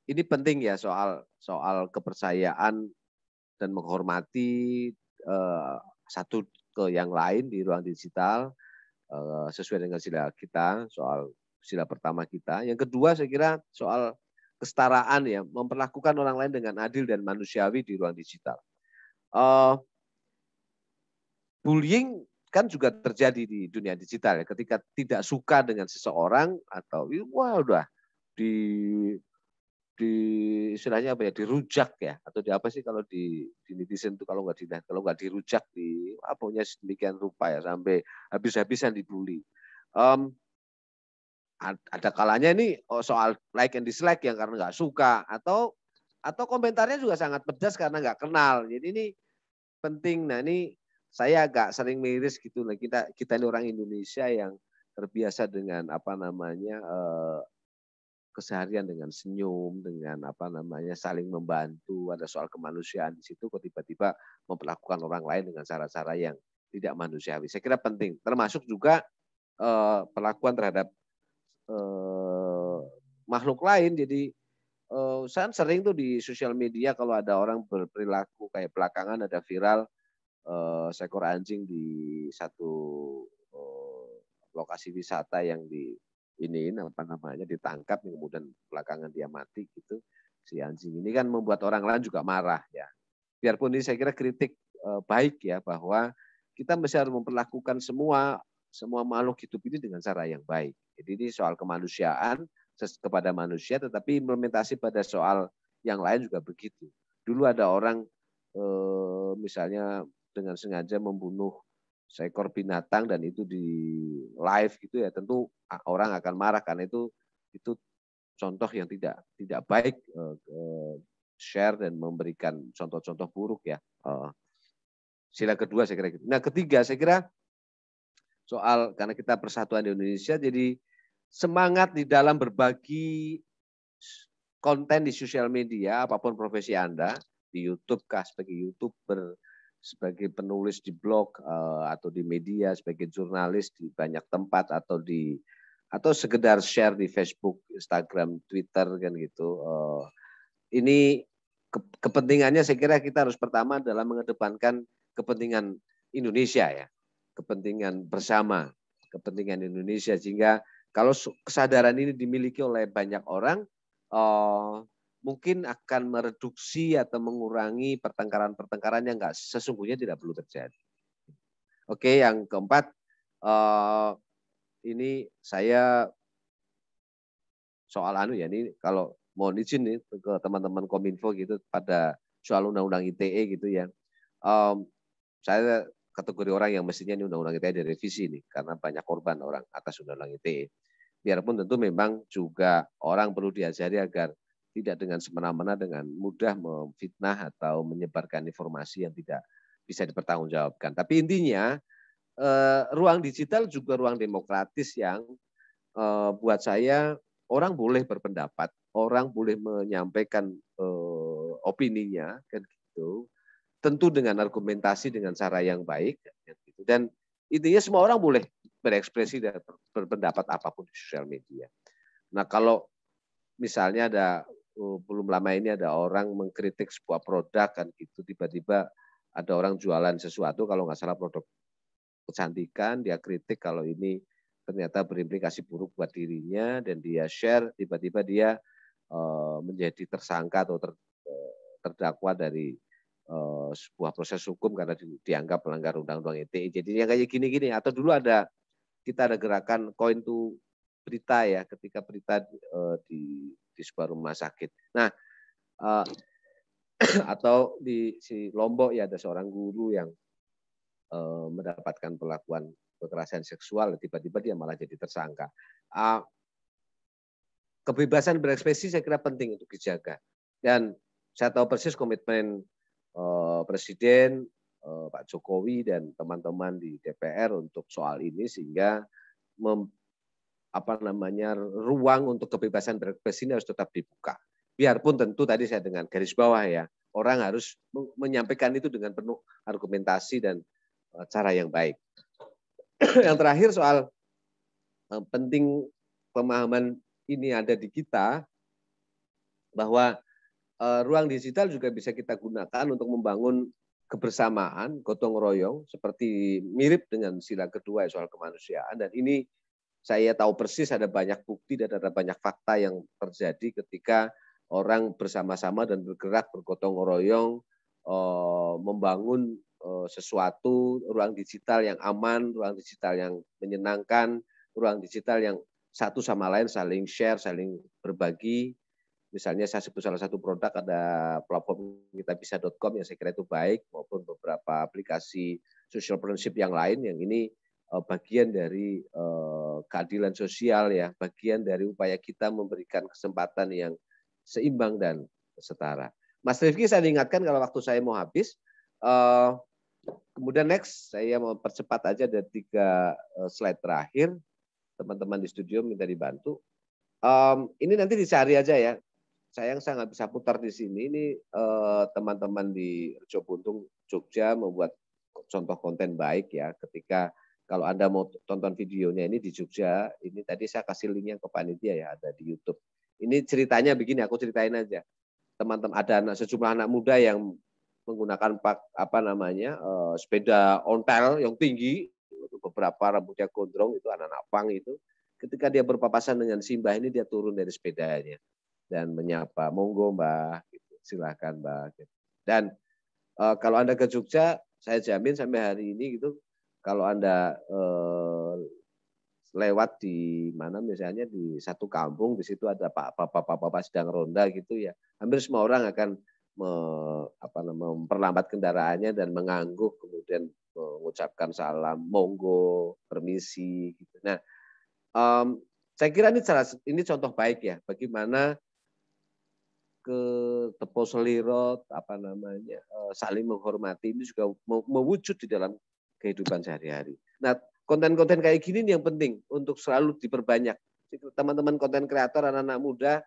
ini penting ya soal kepercayaan dan menghormati satu ke yang lain di ruang digital sesuai dengan sila kita, soal sila pertama kita. Yang kedua saya kira soal kesetaraan ya, memperlakukan orang lain dengan adil dan manusiawi di ruang digital. Bullying kan juga terjadi di dunia digital ya, ketika tidak suka dengan seseorang atau wah udah di istilahnya apa ya, dirujak ya, atau di apa sih kalau di netizen itu kalau nggak dirujak di apanya sedemikian rupa ya sampai habis-habisan dibully. Ada kalanya ini soal like and dislike yang karena nggak suka atau komentarnya juga sangat pedas karena nggak kenal. Jadi ini penting. Nah ini saya agak sering miris gitu lah, kita ini orang Indonesia yang terbiasa dengan keseharian dengan senyum, dengan saling membantu, ada soal kemanusiaan di situ, kok tiba-tiba memperlakukan orang lain dengan cara-cara yang tidak manusiawi. Saya kira penting, termasuk juga perlakuan terhadap makhluk lain. Jadi saya sering tuh di sosial media kalau ada orang berperilaku kayak belakangan ada viral seekor anjing di satu lokasi wisata yang ditangkap, kemudian belakangan dia mati gitu. Si anjing ini kan membuat orang lain juga marah ya. Biarpun ini saya kira kritik baik ya, bahwa kita mesti harus memperlakukan semua makhluk hidup ini dengan cara yang baik. Jadi ini soal kemanusiaan kepada manusia, tetapi implementasi pada soal yang lain juga begitu. Dulu ada orang misalnya dengan sengaja membunuh seekor binatang dan itu di live gitu ya, tentu orang akan marah karena itu contoh yang tidak baik, share dan memberikan contoh-contoh buruk ya. Sila kedua saya kira gitu. Nah ketiga saya kira soal karena kita persatuan di Indonesia, jadi semangat di dalam berbagi konten di sosial media apapun profesi Anda, di YouTube kah sebagai YouTuber, sebagai penulis di blog atau di media, sebagai jurnalis di banyak tempat atau sekedar share di Facebook, Instagram, Twitter kan gitu. Ini kepentingannya saya kira kita harus pertama adalah mengedepankan kepentingan Indonesia ya, kepentingan bersama, kepentingan Indonesia, sehingga kalau kesadaran ini dimiliki oleh banyak orang, mungkin akan mereduksi atau mengurangi pertengkaran-pertengkaran yang nggak sesungguhnya tidak perlu terjadi. Oke, yang keempat, ini saya soal ini kalau mohon izin nih ke teman-teman Kominfo gitu pada soal undang-undang ITE gitu ya. Saya kategori orang yang mestinya ini undang-undang ITE direvisi nih karena banyak korban orang atas undang-undang ITE. Biarpun tentu memang juga orang perlu diajari agar tidak dengan semena-mena dengan mudah memfitnah atau menyebarkan informasi yang tidak bisa dipertanggungjawabkan. Tapi intinya ruang digital juga ruang demokratis yang buat saya orang boleh berpendapat, orang boleh menyampaikan opininya kan gitu. Tentu dengan argumentasi dengan cara yang baik gitu. Dan intinya semua orang boleh berekspresi dan berpendapat apapun di sosial media. Nah, kalau misalnya belum lama ini ada orang mengkritik sebuah produk kan gitu, tiba-tiba ada orang jualan sesuatu kalau nggak salah produk kecantikan, dia kritik kalau ini ternyata berimplikasi buruk buat dirinya dan dia share, tiba-tiba dia menjadi tersangka atau terdakwa dari sebuah proses hukum karena dianggap melanggar undang-undang ITE. Jadi yang kayak gini-gini, atau dulu kita ada gerakan Koin to Berita ya, ketika berita di sebuah rumah sakit. Nah, atau di Lombok ya ada seorang guru yang mendapatkan perlakuan kekerasan seksual, tiba-tiba dia malah jadi tersangka. Kebebasan berekspresi saya kira penting untuk dijaga. Dan saya tahu persis komitmen Presiden Pak Jokowi dan teman-teman di DPR untuk soal ini sehingga ruang untuk kebebasan berekspresi ini harus tetap dibuka. Biarpun tentu tadi saya dengan garis bawah ya, orang harus menyampaikan itu dengan penuh argumentasi dan cara yang baik. Yang terakhir soal penting pemahaman ini ada di kita bahwa ruang digital juga bisa kita gunakan untuk membangun kebersamaan, gotong royong, seperti mirip dengan sila kedua soal kemanusiaan. Dan ini saya tahu persis ada banyak bukti dan ada banyak fakta yang terjadi ketika orang bersama-sama dan bergerak bergotong royong membangun sesuatu ruang digital yang aman, ruang digital yang menyenangkan, ruang digital yang satu sama lain saling share, saling berbagi. Misalnya saya sebut salah satu produk ada platform kitabisa.com yang saya kira itu baik, maupun beberapa aplikasi social partnership yang lain yang ini bagian dari keadilan sosial ya, bagian dari upaya kita memberikan kesempatan yang seimbang dan setara. Mas Rifki, saya ingatkan kalau waktu saya mau habis. Kemudian next saya mau percepat aja ada 3 slide terakhir. Teman-teman di studio minta dibantu. Ini nanti dicari aja ya. Sayang saya nggak bisa putar di sini. Ini teman-teman di Rejo Buntung Jogja membuat contoh konten baik ya. Ketika kalau Anda mau tonton videonya ini di Jogja, ini tadi saya kasih linknya ke panitia ya, ada di YouTube. Ini ceritanya begini, aku ceritain aja. Teman-teman ada sejumlah anak muda yang menggunakan sepeda ontel yang tinggi, beberapa rambutnya gondrong itu anak-anak pang itu. Ketika dia berpapasan dengan Simbah ini dia turun dari sepedanya dan menyapa, monggo Mbah, gitu. Silakan Mbah. Gitu. Dan kalau Anda ke Jogja, saya jamin sampai hari ini gitu, kalau Anda lewat di mana misalnya di satu kampung, di situ ada bapak-bapak sedang ronda gitu ya, hampir semua orang akan memperlambat kendaraannya dan mengangguk, kemudian mengucapkan salam, monggo, permisi. Gitu. Nah, saya kira ini contoh baik ya, bagaimana ke tepo selirot, saling menghormati ini juga mewujud di dalam kehidupan sehari-hari. Nah, konten-konten kayak gini yang penting untuk selalu diperbanyak. Teman-teman konten kreator, anak-anak muda,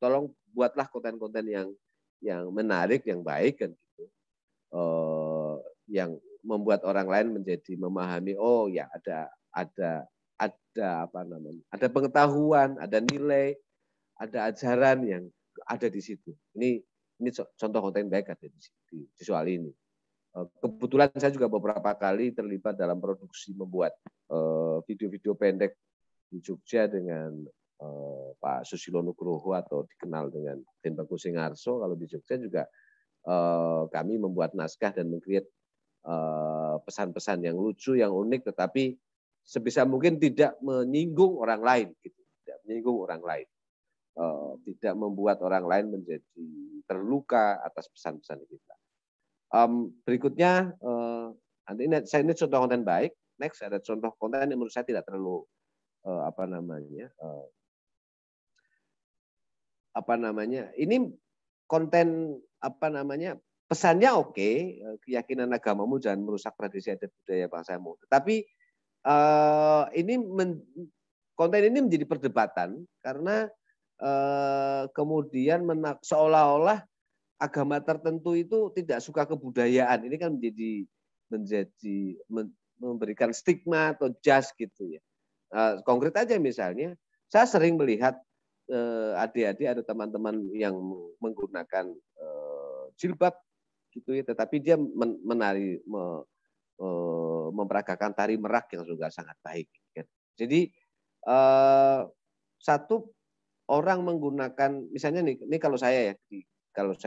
tolong buatlah konten-konten yang menarik, yang baik kan gitu, yang membuat orang lain menjadi memahami, oh ya ada pengetahuan, ada nilai, ada ajaran yang ada di situ. Ini contoh konten baik ada di soal ini. Kebetulan saya juga beberapa kali terlibat dalam produksi membuat video-video pendek di Jogja dengan Pak Susilo Nugroho atau dikenal dengan Den Bagus Singarso. Kalau di Jogja juga kami membuat naskah dan meng-create pesan-pesan yang lucu, yang unik, tetapi sebisa mungkin tidak menyinggung orang lain, gitu. Tidak menyinggung orang lain, tidak membuat orang lain menjadi terluka atas pesan-pesan kita. Berikutnya, saya ini contoh konten baik. Next ada contoh konten yang menurut saya tidak terlalu ini konten pesannya oke, keyakinan agamamu jangan merusak tradisi adat budaya bangsamu. Tetapi konten ini menjadi perdebatan karena kemudian seolah-olah agama tertentu itu tidak suka kebudayaan. Ini kan memberikan stigma atau judge gitu ya. Konkret aja misalnya, saya sering melihat adik-adik ada teman-teman yang menggunakan jilbab gitu ya, tetapi dia memperagakan tari merak yang juga sangat baik. Kan. Jadi satu orang menggunakan, misalnya ini kalau saya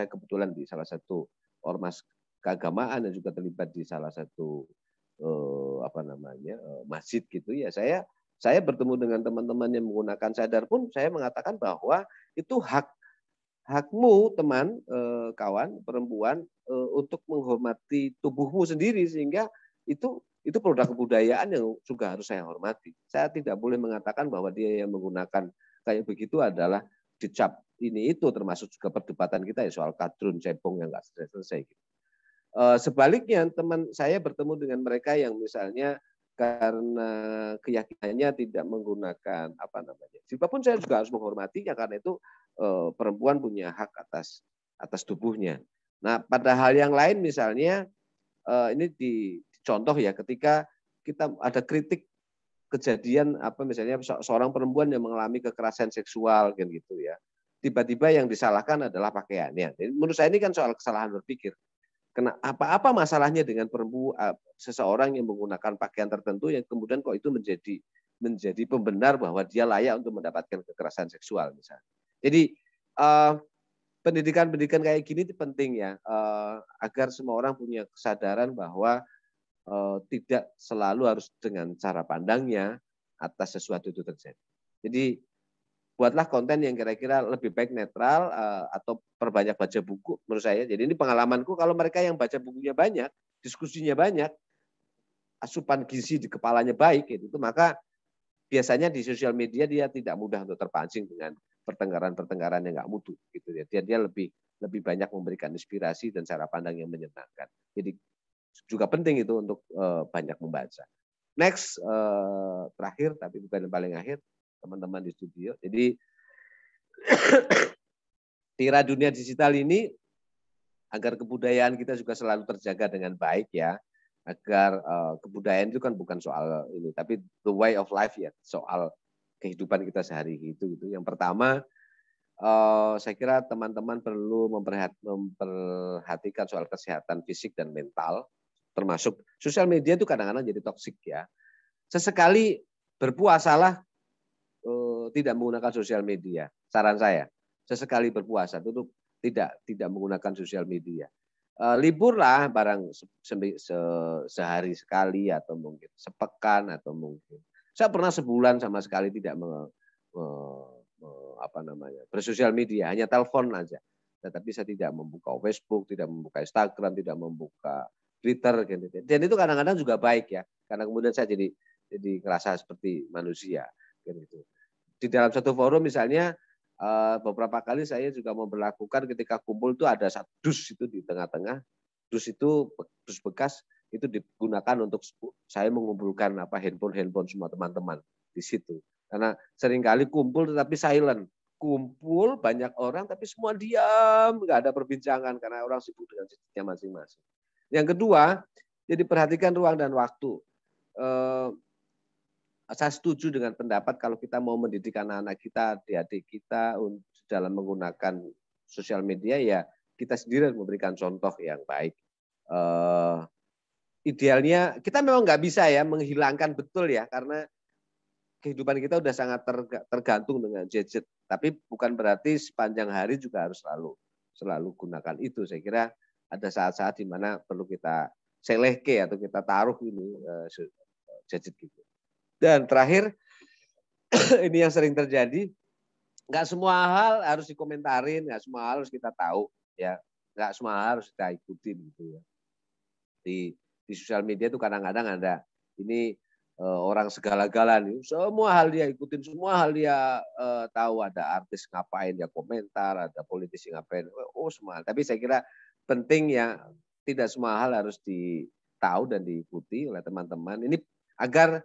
kebetulan di salah satu ormas keagamaan dan juga terlibat di salah satu masjid gitu ya, saya bertemu dengan teman-teman yang menggunakan cadar pun saya mengatakan bahwa itu hakmu teman, kawan, perempuan untuk menghormati tubuhmu sendiri, sehingga itu produk kebudayaan yang juga harus saya hormati. Saya tidak boleh mengatakan bahwa dia yang menggunakan kayak begitu adalah dicap ini itu, termasuk juga perdebatan kita ya soal kadrun cebong yang nggak selesai. Gitu. Sebaliknya teman saya bertemu dengan mereka yang misalnya karena keyakinannya tidak menggunakan jilbab pun saya juga harus menghormatinya, karena itu perempuan punya hak atas tubuhnya. Nah, pada hal yang lain misalnya ini dicontoh ya, ketika kita ada kritik kejadian misalnya seorang perempuan yang mengalami kekerasan seksual kan gitu ya. Tiba-tiba yang disalahkan adalah pakaiannya. Jadi menurut saya ini kan soal kesalahan berpikir. Apa masalahnya dengan seseorang yang menggunakan pakaian tertentu yang kemudian kok itu menjadi pembenar bahwa dia layak untuk mendapatkan kekerasan seksual misalnya. Jadi pendidikan kayak gini itu penting ya, agar semua orang punya kesadaran bahwa tidak selalu harus dengan cara pandangnya atas sesuatu itu terjadi. Jadi buatlah konten yang kira-kira lebih baik netral atau perbanyak baca buku menurut saya. Jadi ini pengalamanku, kalau mereka yang baca bukunya banyak, diskusinya banyak, asupan gizi di kepalanya baik gitu, maka biasanya di sosial media dia tidak mudah untuk terpancing dengan pertengkaran yang nggak mutu gitu ya. Dia lebih banyak memberikan inspirasi dan cara pandang yang menyenangkan. Jadi juga penting itu untuk banyak membaca. Next, terakhir tapi bukan yang paling akhir, teman-teman di studio. Jadi di era dunia digital ini, agar kebudayaan kita juga selalu terjaga dengan baik ya, agar kebudayaan itu kan bukan soal ini, tapi the way of life ya, soal kehidupan kita sehari-hari itu. Yang pertama, saya kira teman-teman perlu memperhatikan soal kesehatan fisik dan mental, termasuk sosial media itu kadang-kadang jadi toksik ya. Sesekali berpuasalah tidak menggunakan sosial media. Saran saya, sesekali berpuasa itu tidak menggunakan sosial media. Liburlah barang sehari sekali atau mungkin sepekan atau mungkin. Saya pernah sebulan sama sekali tidak bersosial media, hanya telepon aja. Tetapi saya tidak membuka Facebook, tidak membuka Instagram, tidak membuka Twitter gitu. Dan itu kadang-kadang juga baik ya, karena kemudian saya jadi ngerasa seperti manusia gitu. Di dalam satu forum misalnya beberapa kali saya juga memperlakukan ketika kumpul itu ada satu dus itu di tengah-tengah. Dus itu dus bekas itu digunakan untuk saya mengumpulkan handphone semua teman-teman di situ. Karena seringkali kumpul tetapi silent. Kumpul banyak orang tapi semua diam, nggak ada perbincangan karena orang sibuk dengan sisinya masing-masing. Yang kedua, jadi perhatikan ruang dan waktu. Saya setuju dengan pendapat kalau kita mau mendidik anak-anak kita, adik-adik kita dalam menggunakan sosial media, ya kita sendiri memberikan contoh yang baik. Idealnya kita memang nggak bisa ya menghilangkan betul ya, karena kehidupan kita udah sangat tergantung dengan gadget. Tapi bukan berarti sepanjang hari juga harus selalu gunakan itu. Saya kira ada saat-saat di mana perlu kita selehke atau kita taruh ini gadget gitu. Dan terakhir, ini yang sering terjadi, nggak semua hal harus dikomentarin, nggak semua hal harus kita tahu, ya, nggak semua hal harus kita ikutin gitu ya. Di sosial media itu kadang-kadang ada ini orang segala-galanya, semua hal dia ikutin, semua hal dia tahu, ada artis ngapain dia komentar, ada politisi ngapain, semua. Tapi saya kira penting ya, tidak semua hal harus ditahu dan diikuti oleh teman-teman. Ini agar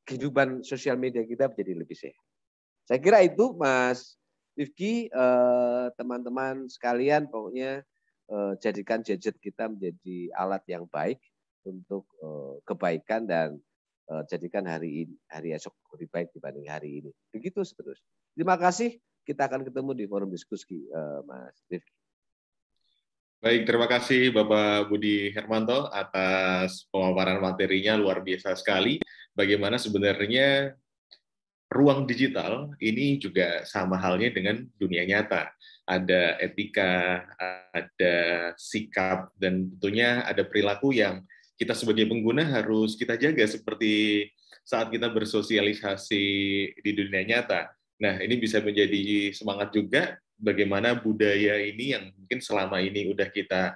kehidupan sosial media kita menjadi lebih sehat. Saya kira itu Mas Rifki, teman-teman sekalian, pokoknya jadikan gadget kita menjadi alat yang baik untuk kebaikan dan jadikan hari esok lebih baik dibanding hari ini. Begitu seterusnya. Terima kasih. Kita akan ketemu di forum diskusi, Mas Rifki. Baik, terima kasih Bapak Budi Hermanto atas pemaparan materinya, luar biasa sekali. Bagaimana sebenarnya ruang digital ini juga sama halnya dengan dunia nyata. Ada etika, ada sikap, dan tentunya ada perilaku yang kita sebagai pengguna harus kita jaga seperti saat kita bersosialisasi di dunia nyata. Nah, ini bisa menjadi semangat juga bagaimana budaya ini yang mungkin selama ini udah kita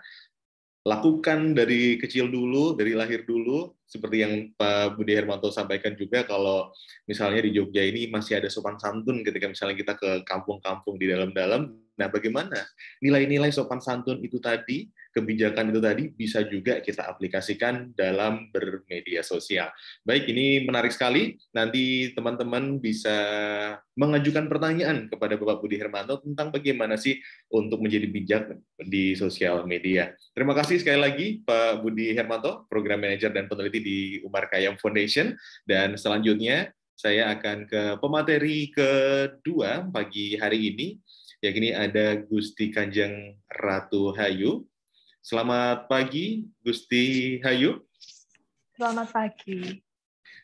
lakukan dari kecil dulu, dari lahir dulu, seperti yang Pak Budi Hermanto sampaikan juga, kalau misalnya di Jogja ini masih ada sopan santun ketika misalnya kita ke kampung-kampung di dalam-dalam. Nah, bagaimana nilai-nilai sopan santun itu tadi, kebijakan itu tadi, bisa juga kita aplikasikan dalam bermedia sosial. Baik, ini menarik sekali. Nanti teman-teman bisa mengajukan pertanyaan kepada Bapak Budi Hermanto tentang bagaimana sih untuk menjadi bijak di sosial media. Terima kasih sekali lagi Pak Budi Hermanto, Program Manager dan Peneliti di Umar Khayyam Foundation. Dan selanjutnya saya akan ke pemateri kedua pagi hari ini, yakni ada Gusti Kanjeng Ratu Hayu. Selamat pagi, Gusti Hayu. Selamat pagi.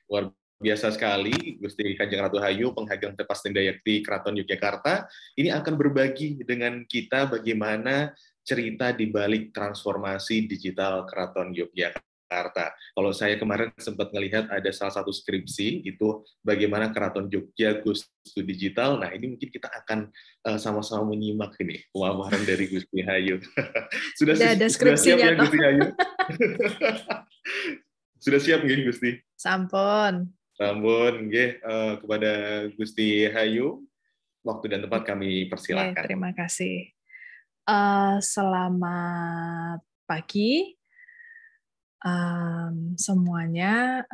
Luar biasa sekali, Gusti Kanjeng Ratu Hayu, Penghageng Tepasting Dayakti Keraton Yogyakarta, ini akan berbagi dengan kita bagaimana cerita di balik transformasi digital Keraton Yogyakarta. Kalau saya kemarin sempat melihat ada salah satu skripsi, itu bagaimana Keraton Jogja goes to digital. Nah, ini mungkin kita akan sama-sama menyimak ini pemaparan dari Gusti Hayu. Sudah ada skripsinya, siap ya, Gusti Hayu? Sudah siap nggih, Gusti? Sampun. Sampun, nggih, kepada Gusti Hayu, waktu dan tempat kami persilakan. Terima kasih. Selamat pagi semuanya.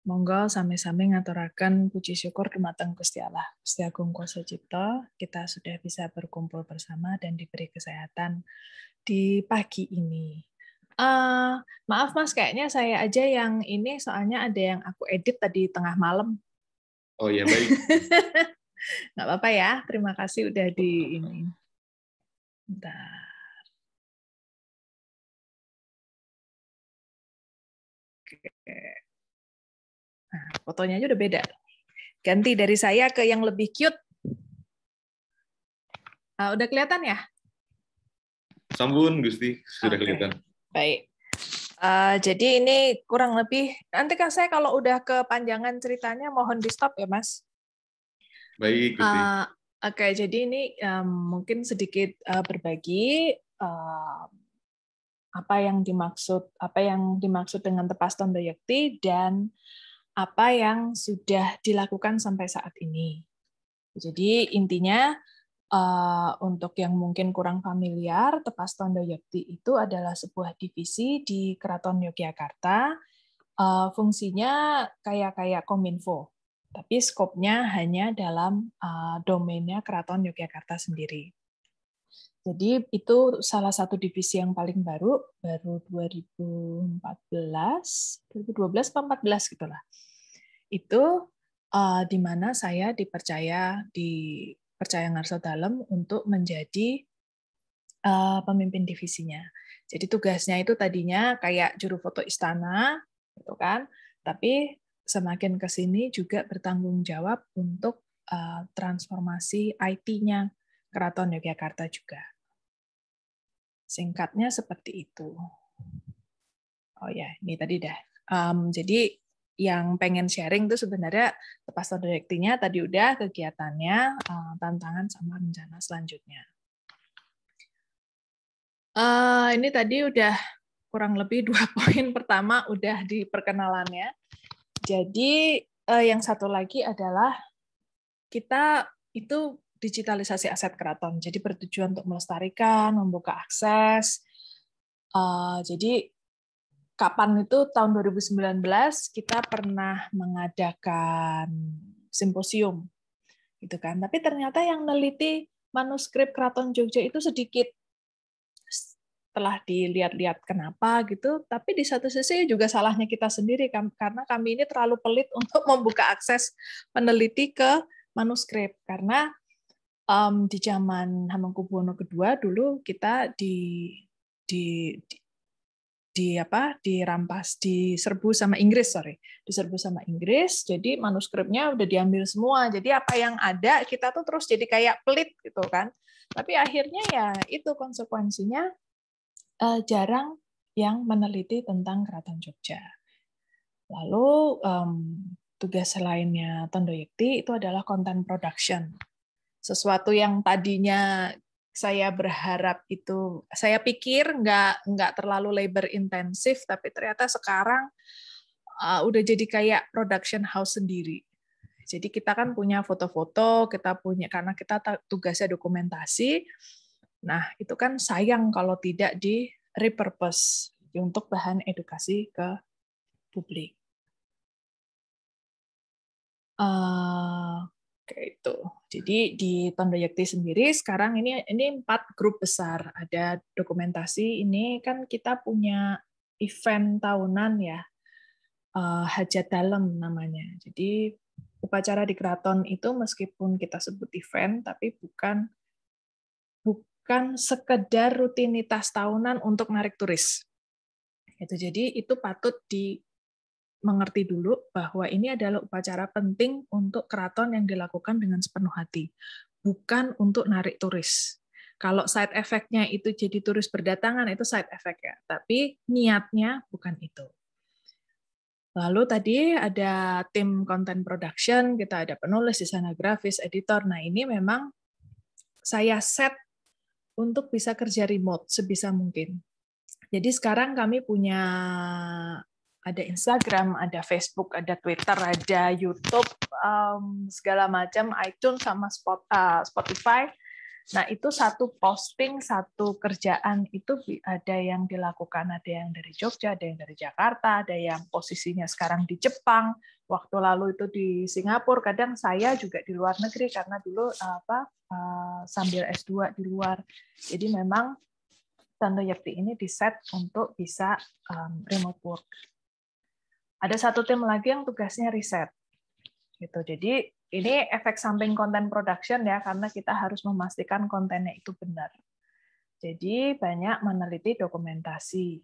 Monggo sami-sami ngaturaken puji syukur dumateng Gusti Allah, Gusti Agung Kuwasa Cipta. Kita sudah bisa berkumpul bersama dan diberi kesehatan di pagi ini. Maaf Mas, kayaknya saya aja yang ini, soalnya ada yang aku edit tadi tengah malam. Oh ya, baik. Nggak apa-apa ya, terima kasih udah di ini. Bentar. Nah, fotonya aja udah beda. Ganti dari saya ke yang lebih cute. Udah kelihatan ya? Sampun, Gusti, sudah kelihatan. Baik. Jadi ini kurang lebih, nanti kan saya kalau udah kepanjangan ceritanya mohon di stop ya, Mas. Baik, Gusti. Oke, jadi ini mungkin sedikit berbagi apa yang dimaksud dengan Tepas Tondo Yakti dan apa yang sudah dilakukan sampai saat ini. Jadi intinya untuk yang mungkin kurang familiar, Tepas Tondo Yakti itu adalah sebuah divisi di Keraton Yogyakarta. Fungsinya kayak Kominfo, tapi skopnya hanya dalam domainnya Keraton Yogyakarta sendiri. Jadi itu salah satu divisi yang paling baru 2014, 2012 atau 2014 gitulah. Itu di mana saya dipercaya Ngarsa Dalem untuk menjadi pemimpin divisinya. Jadi tugasnya itu tadinya kayak juru foto istana, gitu kan? Tapi semakin ke sini juga bertanggung jawab untuk transformasi IT-nya Keraton Yogyakarta juga. Singkatnya seperti itu. Oh ya, ini tadi dah. Jadi yang pengen sharing itu sebenarnya Tepas Tondo Yektinya tadi udah, kegiatannya, tantangan sama rencana selanjutnya. Ini tadi udah kurang lebih 2 poin. Pertama udah di perkenalannya. Jadi yang satu lagi adalah kita itu digitalisasi aset keraton. Jadi bertujuan untuk melestarikan, membuka akses. Jadi kapan itu tahun 2019 kita pernah mengadakan simposium, gitu kan. Tapi ternyata yang neliti manuskrip Keraton Jogja itu sedikit. Setelah dilihat-lihat kenapa gitu, tapi di satu sisi juga salahnya kita sendiri karena kami ini terlalu pelit untuk membuka akses peneliti ke manuskrip karena di zaman Hamengkubuwono II dulu kita diserbu sama Inggris, jadi manuskripnya udah diambil semua. Jadi apa yang ada kita tuh terus jadi kayak pelit gitu kan. Tapi akhirnya ya itu konsekuensinya jarang yang meneliti tentang Keraton Jogja. Lalu tugas lainnya Tondo Yekti itu adalah content production. Sesuatu yang tadinya saya berharap itu, saya pikir nggak terlalu labor intensif, tapi ternyata sekarang udah jadi kayak production house sendiri. Jadi kita kan punya foto-foto, karena kita tugasnya dokumentasi. Nah, itu kan sayang kalau tidak di repurpose untuk bahan edukasi ke publik. Kayak itu. Jadi di Tondo Yekti sendiri sekarang ini 4 grup besar. Ada dokumentasi, ini kan kita punya event tahunan ya, Hajat Dalem namanya. Jadi upacara di keraton itu meskipun kita sebut event, tapi bukan sekedar rutinitas tahunan untuk narik turis. Jadi itu patut dimengerti dulu bahwa ini adalah upacara penting untuk keraton yang dilakukan dengan sepenuh hati, bukan untuk narik turis. Kalau side effect-nya itu jadi turis berdatangan, itu side effect ya, tapi niatnya bukan itu. Lalu tadi ada tim content production, kita ada penulis, desainer grafis, editor. Nah ini memang saya set untuk bisa kerja remote sebisa mungkin. Jadi sekarang kami punya ada Instagram, ada Facebook, ada Twitter, ada YouTube, segala macam, iTunes sama Spotify. Nah itu satu posting, satu kerjaan itu ada yang dilakukan, ada yang dari Jogja, ada yang dari Jakarta, ada yang posisinya sekarang di Jepang, waktu lalu itu di Singapura, kadang saya juga di luar negeri karena dulu sambil S2 di luar. Jadi memang Tondo Yekti ini di-set untuk bisa remote work. Ada satu tim lagi yang tugasnya riset. Gitu. Jadi ini efek samping content production ya, karena kita harus memastikan kontennya itu benar. Jadi banyak meneliti dokumentasi.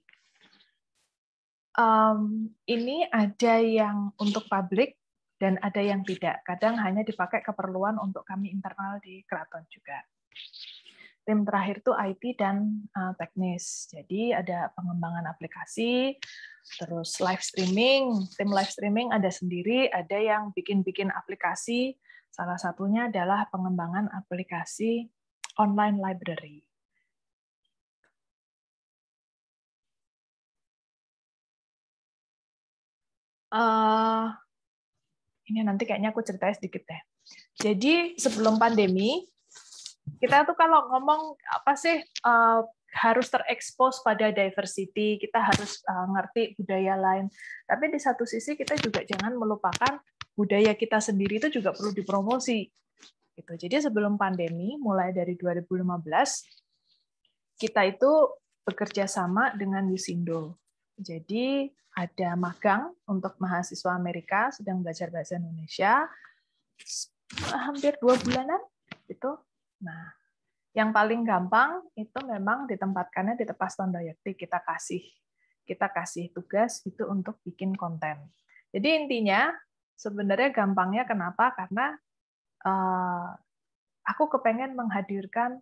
Ini ada yang untuk publik dan ada yang tidak. Kadang hanya dipakai keperluan untuk kami internal di keraton juga. Tim terakhir itu IT dan teknis. Jadi ada pengembangan aplikasi, terus live streaming. Tim live streaming ada sendiri, ada yang bikin-bikin aplikasi. Salah satunya adalah pengembangan aplikasi online library. Ini nanti kayaknya aku ceritain sedikit deh. Jadi sebelum pandemi, kita tuh kalau ngomong apa sih harus terekspos pada diversity, kita harus ngerti budaya lain. Tapi di satu sisi kita juga jangan melupakan budaya kita sendiri itu juga perlu dipromosi. Gitu. Jadi sebelum pandemi, mulai dari 2015, kita itu bekerja sama dengan Yusindo. Jadi ada magang untuk mahasiswa Amerika sedang belajar bahasa Indonesia, hampir 2 bulanan gitu. Nah, yang paling gampang itu memang ditempatkannya di Tepas Tondo Yekti. Kita kasih tugas itu untuk bikin konten. Jadi intinya sebenarnya gampangnya kenapa? Karena aku kepengen menghadirkan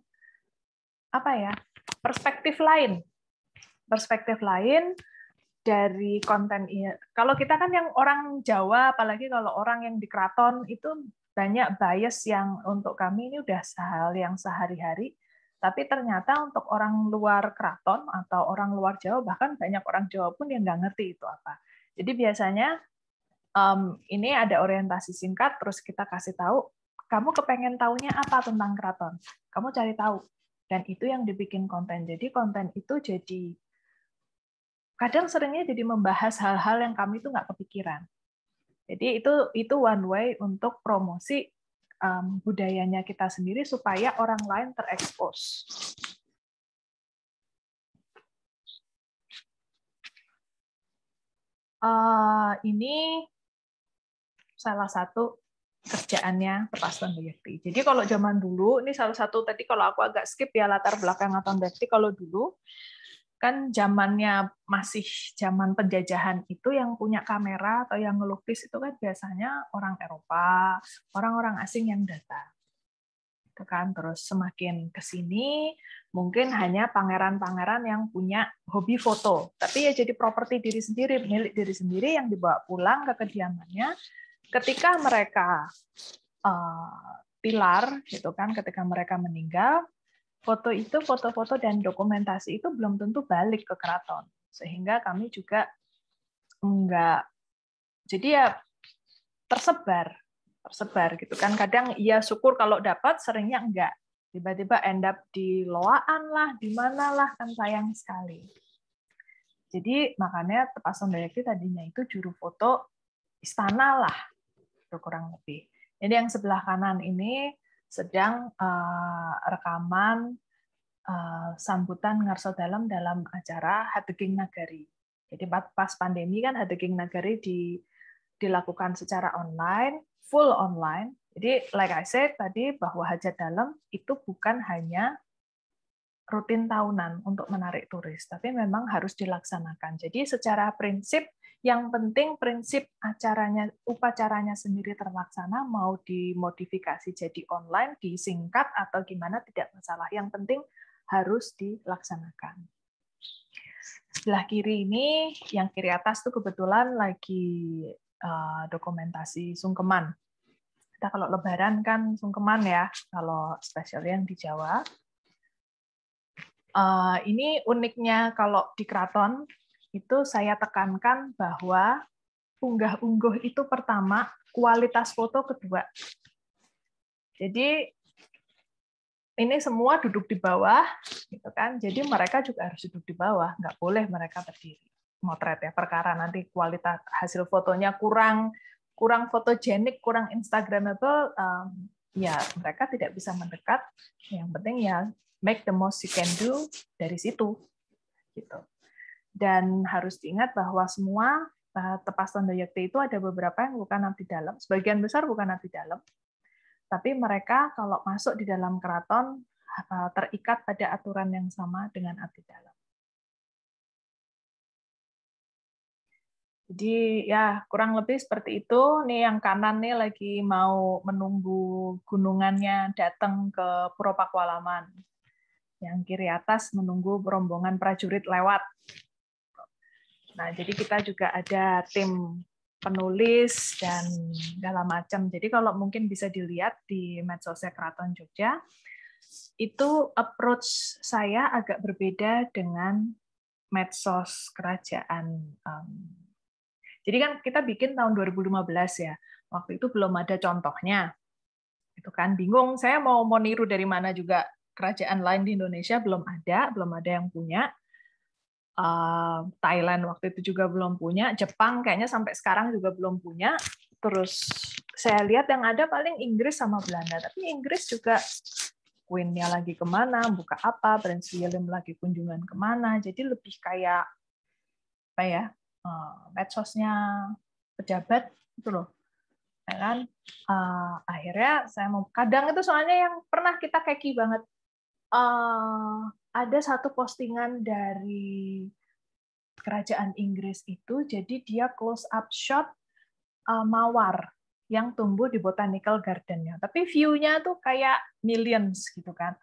perspektif lain dari konten ini. Kalau kita kan yang orang Jawa, apalagi kalau orang yang di keraton itu banyak bias yang untuk kami ini udah hal yang sehari-hari. Tapi ternyata untuk orang luar keraton atau orang luar Jawa, bahkan banyak orang Jawa pun yang nggak ngerti itu apa. Jadi biasanya ini ada orientasi singkat, terus kita kasih tahu, kamu kepengen taunya apa tentang keraton? Kamu cari tahu. Dan itu yang dibikin konten. Jadi konten itu jadi kadang seringnya jadi membahas hal-hal yang kami itu nggak kepikiran. Jadi itu one way untuk promosi budayanya kita sendiri supaya orang lain terekspos. Ini salah satu kerjaannya Tepas Tondo Yekti. Jadi kalau zaman dulu, ini salah satu tadi kalau aku agak skip ya latar belakang Tondo Yekti, kalau dulu kan zamannya masih zaman penjajahan itu yang punya kamera atau yang ngelukis itu kan biasanya orang Eropa, orang-orang asing yang datang. Itu kan terus semakin ke sini mungkin hanya pangeran-pangeran yang punya hobi foto, tapi ya jadi properti diri sendiri, milik diri sendiri yang dibawa pulang ke kediamannya. Ketika mereka pilar gitu kan, ketika mereka meninggal, foto-foto dan dokumentasi itu belum tentu balik ke keraton, sehingga kami juga enggak, jadi ya tersebar gitu kan. Kadang ya syukur kalau dapat, seringnya enggak, tiba-tiba end up di Loaan lah, di mana lah, kan sayang sekali. Jadi makanya Tepas Tondo Yekti tadinya itu juru foto istana lah, kurang lebih. Jadi yang sebelah kanan ini sedang rekaman sambutan Ngarso Dalem dalam acara Hadeging Nagari. Jadi pas pandemi kan Hadeging Nagari dilakukan secara online, full online. Jadi like I said tadi bahwa Hajat Dalem itu bukan hanya rutin tahunan untuk menarik turis, tapi memang harus dilaksanakan. Jadi secara prinsip yang penting prinsip upacaranya sendiri terlaksana, mau dimodifikasi jadi online, disingkat atau gimana tidak masalah. Yang penting harus dilaksanakan. Sebelah kiri ini, yang kiri atas tuh kebetulan lagi dokumentasi sungkeman. Kita kalau Lebaran kan sungkeman ya, kalau spesial yang di Jawa. Ini uniknya kalau di keraton itu saya tekankan bahwa unggah-ungguh itu pertama, kualitas foto kedua. Jadi ini semua duduk di bawah, gitu kan? Jadi mereka juga harus duduk di bawah, nggak boleh mereka berdiri. Motret ya, perkara nanti kualitas hasil fotonya kurang fotogenik, kurang instagramable, ya mereka tidak bisa mendekat. Yang penting ya make the most you can do dari situ, gitu. Dan harus diingat bahwa semua Tepas Tondo Yekti itu ada beberapa yang bukan abdi dalam, sebagian besar bukan abdi dalam, tapi mereka kalau masuk di dalam keraton terikat pada aturan yang sama dengan abdi dalam. Jadi ya kurang lebih seperti itu. Nih yang kanan nih lagi mau menunggu gunungannya datang ke Puro Pakualaman. Yang kiri atas menunggu rombongan prajurit lewat. Nah, jadi kita juga ada tim penulis dan segala macam. Jadi kalau mungkin bisa dilihat di medsosnya Keraton Jogja, itu approach saya agak berbeda dengan medsos kerajaan. Jadi kan kita bikin tahun 2015 ya, waktu itu belum ada contohnya. Itu kan bingung, saya mau niru dari mana juga, kerajaan lain di Indonesia belum ada yang punya. Thailand waktu itu juga belum punya, Jepang kayaknya sampai sekarang juga belum punya. Terus saya lihat yang ada paling Inggris sama Belanda, tapi Inggris juga Queen-nya lagi kemana, buka apa, Prince William lagi kunjungan kemana, jadi lebih kayak apa ya, medsosnya pejabat gitu loh. Ya kan? Akhirnya saya mau, kadang itu soalnya yang pernah kita keki banget. Ada satu postingan dari kerajaan Inggris itu, jadi dia close up shot mawar yang tumbuh di botanical garden-nya. Tapi view-nya tuh kayak millions gitu kan.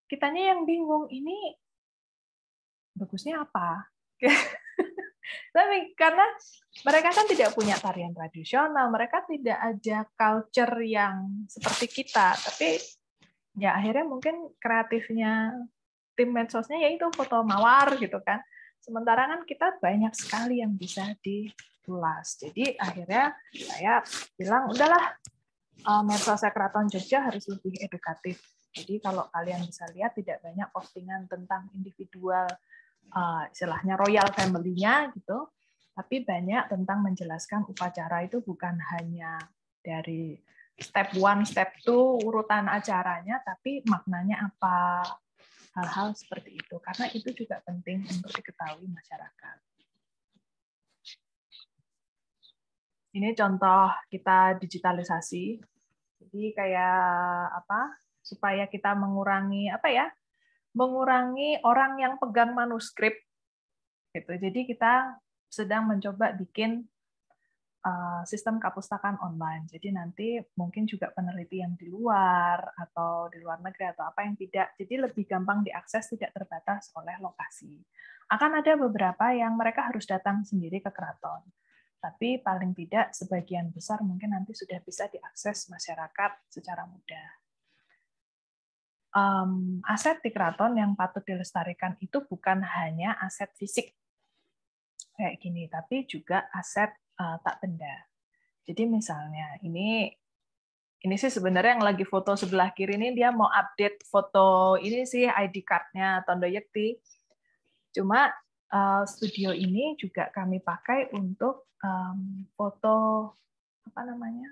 Kitanya yang bingung, ini bagusnya apa? Tapi karena mereka kan tidak punya tarian tradisional, mereka tidak ada culture yang seperti kita. Tapi ya akhirnya mungkin kreatifnya tim medsosnya yaitu foto mawar gitu kan. Sementara kan kita banyak sekali yang bisa diulas. Jadi akhirnya saya bilang, udahlah, medsosnya Keraton Jogja harus lebih edukatif. Jadi kalau kalian bisa lihat tidak banyak postingan tentang individual, istilahnya royal family-nya gitu, tapi banyak tentang menjelaskan upacara itu bukan hanya dari step 1, step 2, urutan acaranya, tapi maknanya apa, hal-hal seperti itu. Karena itu juga penting untuk diketahui masyarakat. Ini contoh kita digitalisasi. Jadi kayak apa? Supaya kita mengurangi apa ya? Mengurangi orang yang pegang manuskrip gitu. Jadi kita sedang mencoba bikin sistem kapustakaan online. Jadi nanti mungkin juga peneliti yang di luar atau di luar negeri atau apa yang tidak, jadi lebih gampang diakses, tidak terbatas oleh lokasi. Akan ada beberapa yang mereka harus datang sendiri ke keraton. Tapi paling tidak sebagian besar mungkin nanti sudah bisa diakses masyarakat secara mudah. Aset di keraton yang patut dilestarikan itu bukan hanya aset fisik kayak gini, tapi juga aset tak benda. Jadi misalnya ini sih sebenarnya yang lagi foto sebelah kiri ini dia mau update foto ini sih ID card-nya Tondo Yekti. Cuma studio ini juga kami pakai untuk foto apa namanya?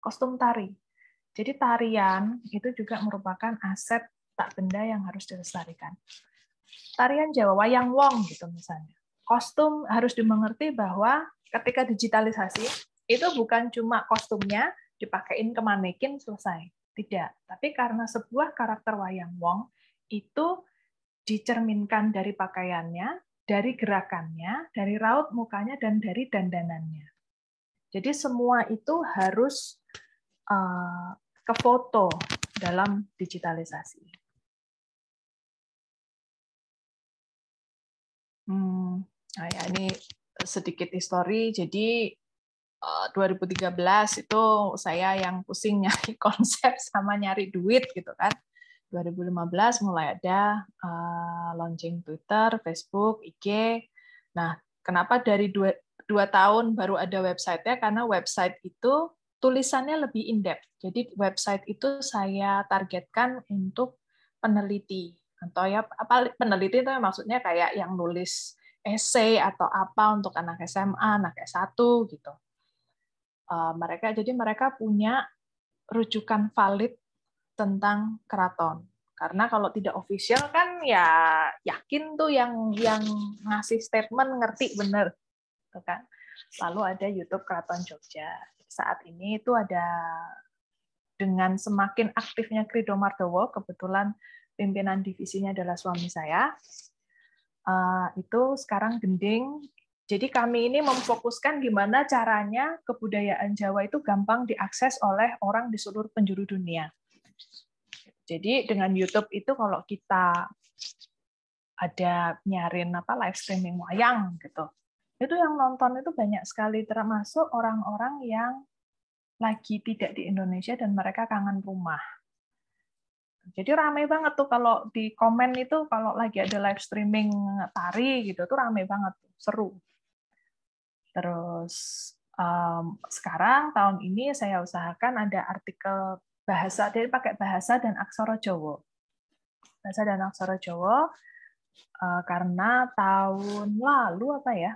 Kostum tari. Jadi tarian itu juga merupakan aset tak benda yang harus dilestarikan. Tarian Jawa wayang wong gitu misalnya. Kostum harus dimengerti bahwa ketika digitalisasi itu bukan cuma kostumnya dipakein ke manekin selesai. Tidak. Tapi karena sebuah karakter wayang wong itu dicerminkan dari pakaiannya, dari gerakannya, dari raut mukanya, dan dari dandanannya. Jadi semua itu harus ke foto dalam digitalisasi. Nah ya, ini sedikit histori. Jadi 2013 itu saya yang pusing nyari konsep sama nyari duit gitu kan. 2015 mulai ada launching Twitter, Facebook, IG. Nah, kenapa dari 2 tahun baru ada website-nya? Karena website itu tulisannya lebih in-depth. Jadi website itu saya targetkan untuk peneliti. Atau ya apa peneliti itu maksudnya kayak yang nulis essay atau apa untuk anak SMA, anak S1 gitu. Mereka punya rujukan valid tentang keraton. Karena kalau tidak official kan ya yakin tuh yang ngasih statement ngerti bener. Gitu kan. Lalu ada YouTube Keraton Jogja. Saat ini itu ada dengan semakin aktifnya Krido Mardowo, kebetulan pimpinan divisinya adalah suami saya, itu sekarang gending. Jadi kami ini memfokuskan gimana caranya kebudayaan Jawa itu gampang diakses oleh orang di seluruh penjuru dunia. Jadi dengan YouTube itu kalau kita ada nyarin live streaming wayang gitu, itu yang nonton itu banyak sekali, termasuk orang-orang yang lagi tidak di Indonesia dan mereka kangen rumah. Jadi ramai banget tuh kalau di komen itu kalau lagi ada live streaming tari gitu tuh ramai banget, seru. Terus sekarang tahun ini saya usahakan ada artikel bahasa, jadi pakai bahasa dan aksara Jawa. Bahasa dan aksara Jawa karena tahun lalu apa ya?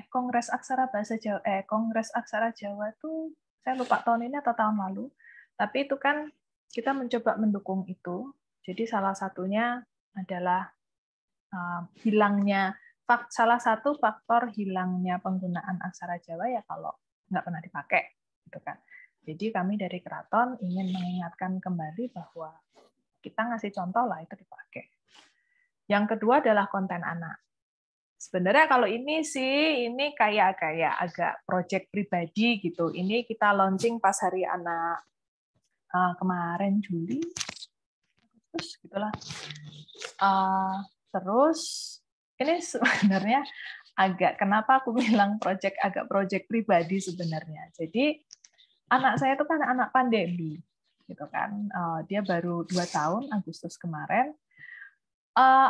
Kongres Aksara Bahasa Jawa, Kongres Aksara Jawa itu saya lupa tahun ini atau tahun lalu. Tapi itu kan kita mencoba mendukung itu. Jadi salah satunya adalah salah satu faktor hilangnya penggunaan aksara Jawa ya kalau nggak pernah dipakai, gitu kan. Jadi kami dari Keraton ingin mengingatkan kembali bahwa kita ngasih contoh lah itu dipakai. Yang kedua adalah konten anak. Sebenarnya kalau ini sih, ini kayak agak project pribadi gitu. Ini kita launching pas hari anak kemarin Juli, terus gitulah. Terus ini sebenarnya kenapa aku bilang agak project pribadi sebenarnya. Jadi anak saya itu kan anak pandemi, gitu kan. Dia baru 2 tahun Agustus kemarin.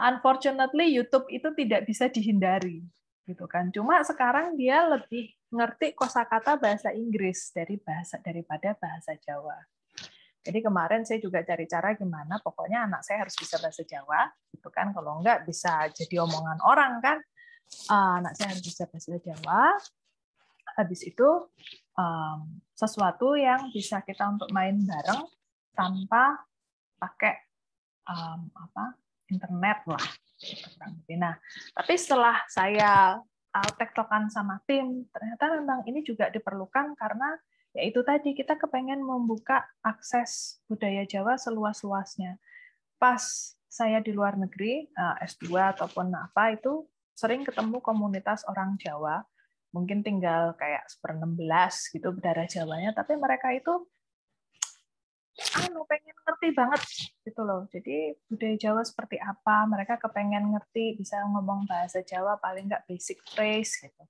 Unfortunately YouTube itu tidak bisa dihindari, gitu kan. Cuma sekarang dia lebih ngerti kosakata bahasa Inggris daripada bahasa Jawa. Jadi kemarin saya juga cari cara gimana, pokoknya anak saya harus bisa bahasa Jawa, gitu kan. Kalau enggak bisa jadi omongan orang kan. Anak saya harus bisa bahasa Jawa. Habis itu sesuatu yang bisa kita untuk main bareng tanpa pakai internet lah. Nah, tapi setelah saya tektokan sama tim, ternyata memang ini juga diperlukan karena ya itu tadi kita kepengen membuka akses budaya Jawa seluas-luasnya. Pas saya di luar negeri, S2 ataupun apa itu sering ketemu komunitas orang Jawa, mungkin tinggal kayak 1/16 gitu berdarah Jawanya, tapi mereka itu pengen ngerti banget gitu loh. Jadi budaya Jawa seperti apa, mereka kepengen ngerti, bisa ngomong bahasa Jawa paling nggak basic phrase gitu.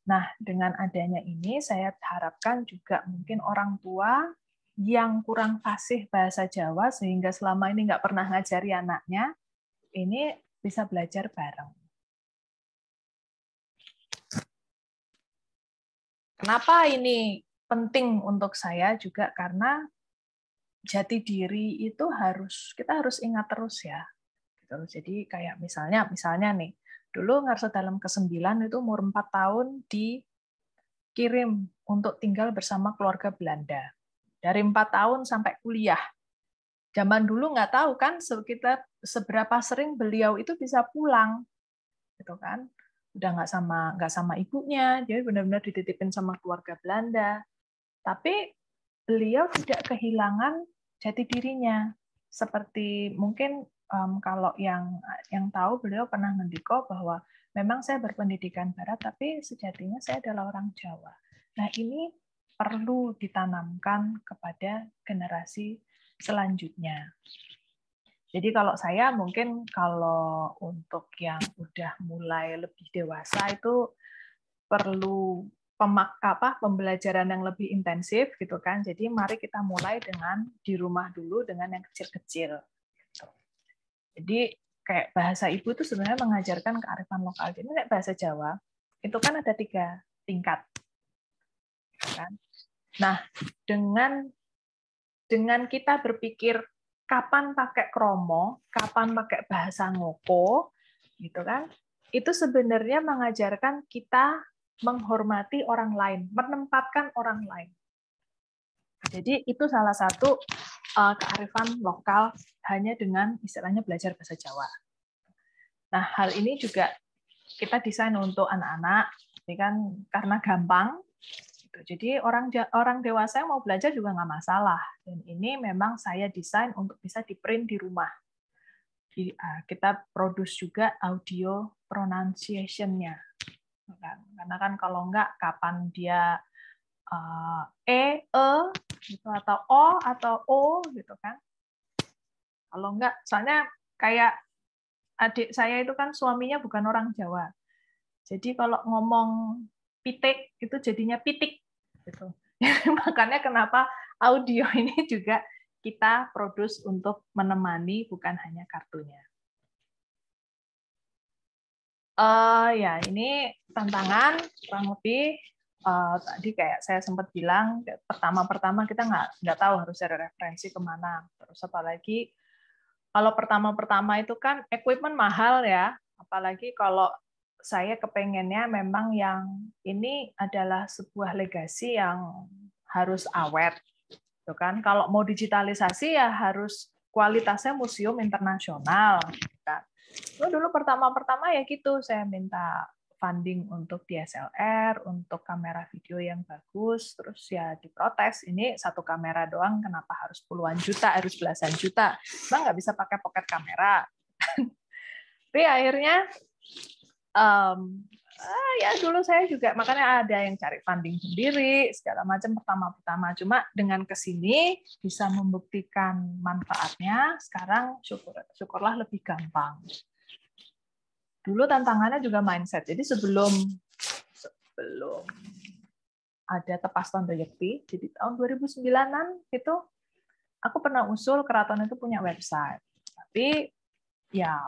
Nah, dengan adanya ini saya harapkan juga mungkin orang tua yang kurang fasih bahasa Jawa sehingga selama ini nggak pernah ngajari anaknya, ini bisa belajar bareng. Kenapa ini penting untuk saya juga karena jati diri itu kita harus ingat terus ya. Jadi kayak misalnya nih, dulu Ngarso Dalem ke-9 itu umur 4 tahun dikirim untuk tinggal bersama keluarga Belanda. Dari 4 tahun sampai kuliah. Zaman dulu nggak tahu kan seberapa sering beliau itu bisa pulang. Gitu kan. Udah nggak sama ibunya, jadi benar-benar dititipin sama keluarga Belanda. Tapi beliau tidak kehilangan jati dirinya. Seperti mungkin kalau yang tahu, beliau pernah mendiko bahwa memang saya berpendidikan Barat, tapi sejatinya saya adalah orang Jawa. Nah, ini perlu ditanamkan kepada generasi selanjutnya. Jadi kalau saya mungkin kalau untuk yang udah mulai lebih dewasa itu perlu pembelajaran yang lebih intensif gitu kan. Jadi mari kita mulai dengan di rumah dulu dengan yang kecil-kecil. Gitu. Jadi kayak bahasa ibu itu sebenarnya mengajarkan kearifan lokal. Jadi kayak bahasa Jawa itu kan ada 3 tingkat. Gitu kan. Nah, dengan kita berpikir kapan pakai kromo, kapan pakai bahasa ngoko, gitu kan? Itu sebenarnya mengajarkan kita menghormati orang lain, menempatkan orang lain. Jadi itu salah satu kearifan lokal hanya dengan istilahnya belajar bahasa Jawa. Nah, hal ini juga kita desain untuk anak-anak, ini kan karena gampang. Jadi orang dewasa yang mau belajar juga nggak masalah. Dan ini memang saya desain untuk bisa di-print di rumah. Kita produce juga audio pronunciation-nya. Karena kan kalau nggak, kapan dia gitu, atau O, atau O, gitu kan. Kalau nggak, soalnya kayak adik saya itu kan suaminya bukan orang Jawa. Jadi kalau ngomong pitik, itu jadinya pitik. Gitu. Makanya kenapa audio ini juga kita produce untuk menemani, bukan hanya kartunya. Ya, ini tantangan kurang lebih tadi kayak saya sempat bilang pertama kita nggak tahu harus cari referensi kemana. Terus apalagi kalau pertama itu kan equipment mahal ya, apalagi kalau saya kepengennya memang yang ini adalah sebuah legasi yang harus awet, gitu kan? Kalau mau digitalisasi ya harus kualitasnya museum internasional. Kan? Dulu pertama ya gitu, saya minta funding untuk DSLR, untuk kamera video yang bagus, terus ya diprotes, ini 1 kamera doang, kenapa harus puluhan juta, harus belasan juta, emang nggak bisa pakai pocket kamera. Tapi akhirnya Ya dulu saya juga makanya ada yang cari funding sendiri segala macam pertama-tama. Cuma dengan kesini bisa membuktikan manfaatnya. Sekarang syukurlah lebih gampang. Dulu tantangannya juga mindset. Jadi sebelum ada Tepas Tondo Yekti, jadi tahun 2009-an itu aku pernah usul keraton itu punya website. Tapi ya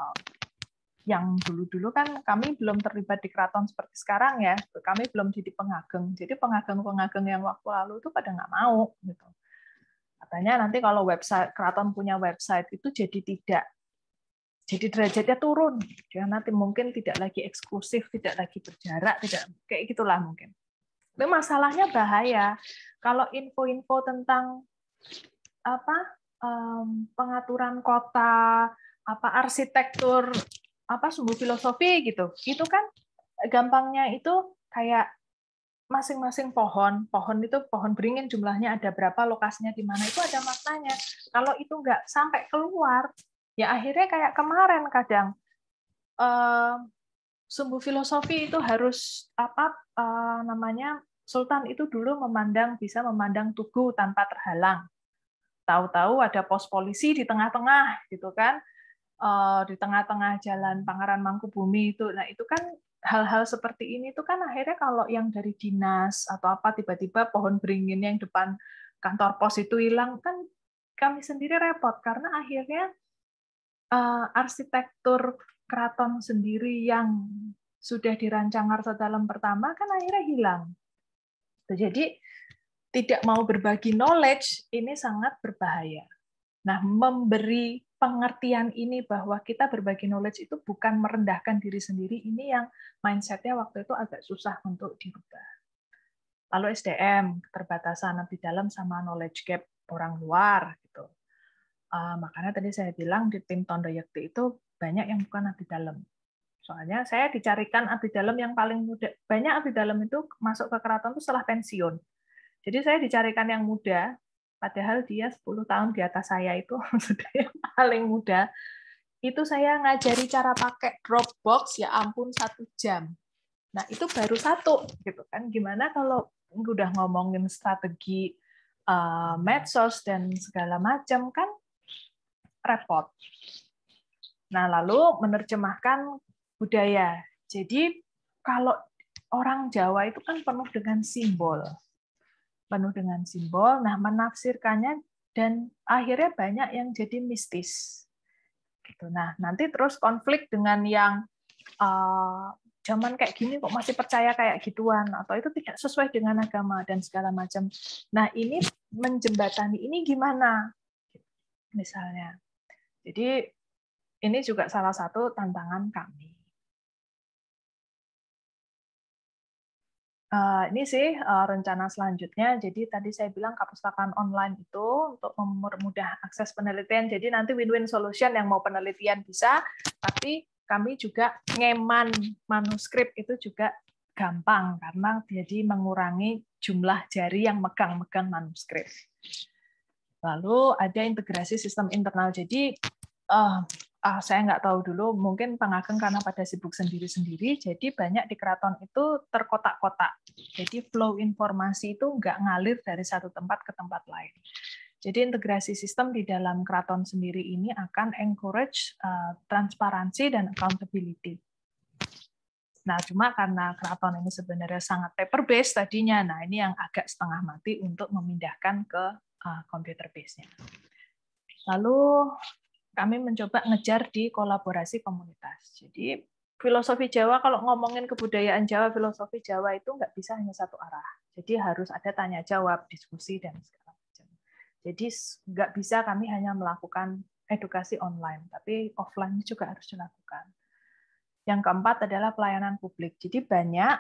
yang dulu-dulu kan kami belum terlibat di keraton seperti sekarang ya. Kami belum jadi pengageng. Jadi pengageng-pengageng yang waktu lalu itu pada nggak mau gitu. Katanya nanti kalau website keraton punya website itu jadi derajatnya turun. Ya, nanti mungkin tidak lagi eksklusif, tidak lagi berjarak, tidak kayak gitulah mungkin. Tapi masalahnya bahaya. Kalau info-info tentang pengaturan kota, arsitektur, sumbu filosofi gitu. Itu kan gampangnya itu kayak masing-masing pohon itu pohon beringin jumlahnya ada berapa, lokasinya di mana, itu ada maknanya. Kalau itu nggak sampai keluar, ya akhirnya kayak kemarin kadang sumbu filosofi itu harus Sultan itu dulu bisa memandang Tugu tanpa terhalang. Tahu-tahu ada pos polisi di tengah-tengah gitu kan. Di tengah-tengah jalan Pangeran Mangkubumi itu. Nah, itu kan hal-hal seperti ini itu kan akhirnya kalau yang dari dinas atau tiba-tiba pohon beringin yang depan kantor pos itu hilang, kan kami sendiri repot karena akhirnya arsitektur keraton sendiri yang sudah dirancang Arsa Dalem pertama kan akhirnya hilang. Jadi tidak mau berbagi knowledge ini sangat berbahaya. Nah, memberi pengertian ini bahwa kita berbagi knowledge itu bukan merendahkan diri sendiri, ini yang mindset-nya waktu itu agak susah untuk dirubah. Lalu SDM, keterbatasan abdi dalam sama knowledge gap orang luar gitu. Makanya tadi saya bilang di tim Tondo Yekti itu banyak yang bukan abdi dalam. Soalnya saya dicarikan abdi dalam yang paling muda. Banyak abdi dalam itu masuk ke keraton itu setelah pensiun. Jadi saya dicarikan yang muda, padahal dia 10 tahun di atas saya itu sudah yang paling muda. Itu saya ngajari cara pakai Dropbox, ya ampun 1 jam. Nah itu baru 1 gitu kan. Gimana kalau udah ngomongin strategi medsos dan segala macam kan repot. Nah lalu menerjemahkan budaya. Jadi kalau orang Jawa itu kan penuh dengan simbol. Nah menafsirkannya dan akhirnya banyak yang jadi mistis. Gitu. Nah nanti terus konflik dengan yang zaman kayak gini kok masih percaya kayak gituan atau itu tidak sesuai dengan agama dan segala macam. Nah ini menjembatani ini gimana? Misalnya. Jadi ini juga salah satu tantangan kami. Ini sih rencana selanjutnya. Jadi tadi saya bilang perpustakaan online itu untuk mempermudah akses penelitian. Jadi nanti win-win solution yang mau penelitian bisa, tapi kami juga ngeman manuskrip itu juga gampang karena jadi mengurangi jumlah jari yang megang-megang manuskrip. Lalu ada integrasi sistem internal. Jadi saya nggak tahu dulu, mungkin pengageng karena pada sibuk sendiri-sendiri, jadi banyak di keraton itu terkotak-kotak. Jadi flow informasi itu nggak ngalir dari satu tempat ke tempat lain. Jadi integrasi sistem di dalam keraton sendiri ini akan encourage transparansi dan accountability. Nah, cuma karena keraton ini sebenarnya sangat paper-based tadinya, nah ini yang agak setengah mati untuk memindahkan ke computer base-nya. Lalu kami mencoba ngejar di kolaborasi komunitas. Jadi filosofi Jawa, kalau ngomongin kebudayaan Jawa, filosofi Jawa itu nggak bisa hanya satu arah. Jadi harus ada tanya jawab, diskusi dan segala macam. Jadi nggak bisa kami hanya melakukan edukasi online, tapi offline juga harus dilakukan. Yang keempat adalah pelayanan publik. Jadi banyak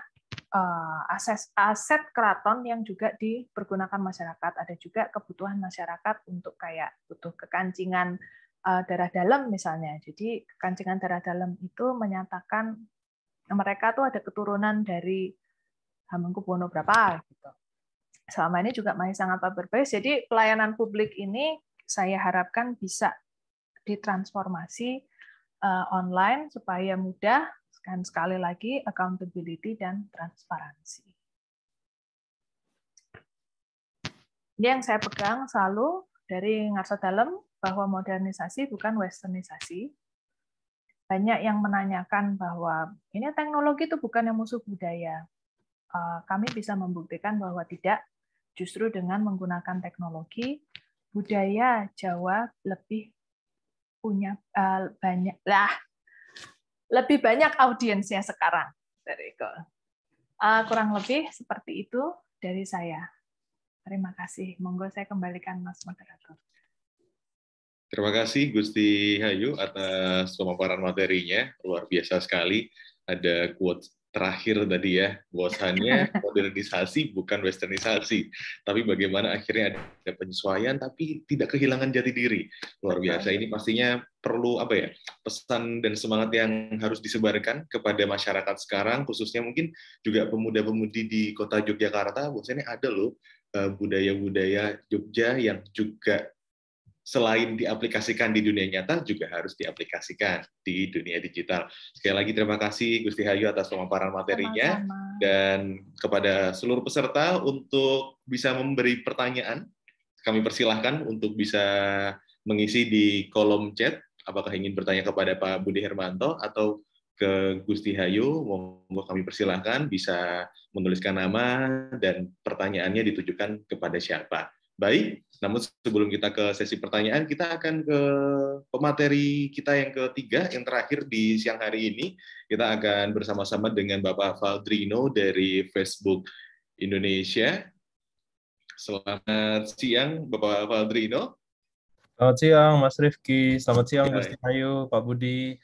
aset keraton yang juga dipergunakan masyarakat. Ada juga kebutuhan masyarakat untuk kayak butuh kekancingan darah dalam misalnya. Jadi kekancingan darah dalam itu menyatakan mereka tuh ada keturunan dari Hamengkubuwono berapa gitu. Selama ini juga masih sangat paper-based. Jadi pelayanan publik ini saya harapkan bisa ditransformasi online supaya mudah. Dan sekali lagi, accountability dan transparansi. Ini yang saya pegang selalu dari Ngarso Dalem, bahwa modernisasi bukan westernisasi. Banyak yang menanyakan bahwa ini teknologi itu bukan yang musuh budaya. Kami bisa membuktikan bahwa tidak, justru dengan menggunakan teknologi, budaya Jawa lebih punya lebih banyak audiensnya sekarang. Kurang lebih seperti itu dari saya. Terima kasih. Monggo saya kembalikan Mas Moderator. Terima kasih Gusti Hayu atas pemaparan materinya, luar biasa sekali. Ada quotes terakhir tadi ya, bahwasannya modernisasi bukan westernisasi, tapi bagaimana akhirnya ada penyesuaian tapi tidak kehilangan jati diri. Luar biasa. Ini pastinya perlu pesan dan semangat yang harus disebarkan kepada masyarakat sekarang, khususnya mungkin juga pemuda-pemudi di kota Yogyakarta, bahwasanya ada loh budaya-budaya Jogja yang juga selain diaplikasikan di dunia nyata, juga harus diaplikasikan di dunia digital. Sekali lagi terima kasih Gusti Hayu atas pemaparan materinya. Sama-sama. Dan kepada seluruh peserta untuk bisa memberi pertanyaan, kami persilahkan untuk bisa mengisi di kolom chat, apakah ingin bertanya kepada Pak Budi Hermanto atau ke Gusti Hayu, monggo kami persilahkan bisa menuliskan nama dan pertanyaannya ditujukan kepada siapa. Baik, namun sebelum kita ke sesi pertanyaan, kita akan ke pemateri kita yang ketiga, yang terakhir di siang hari ini. Kita akan bersama-sama dengan Bapak Valdrino dari Facebook Indonesia. Selamat siang, Bapak Valdrino. Selamat siang, Mas Rifki. Selamat siang, Gusti Hayu, Pak Budi.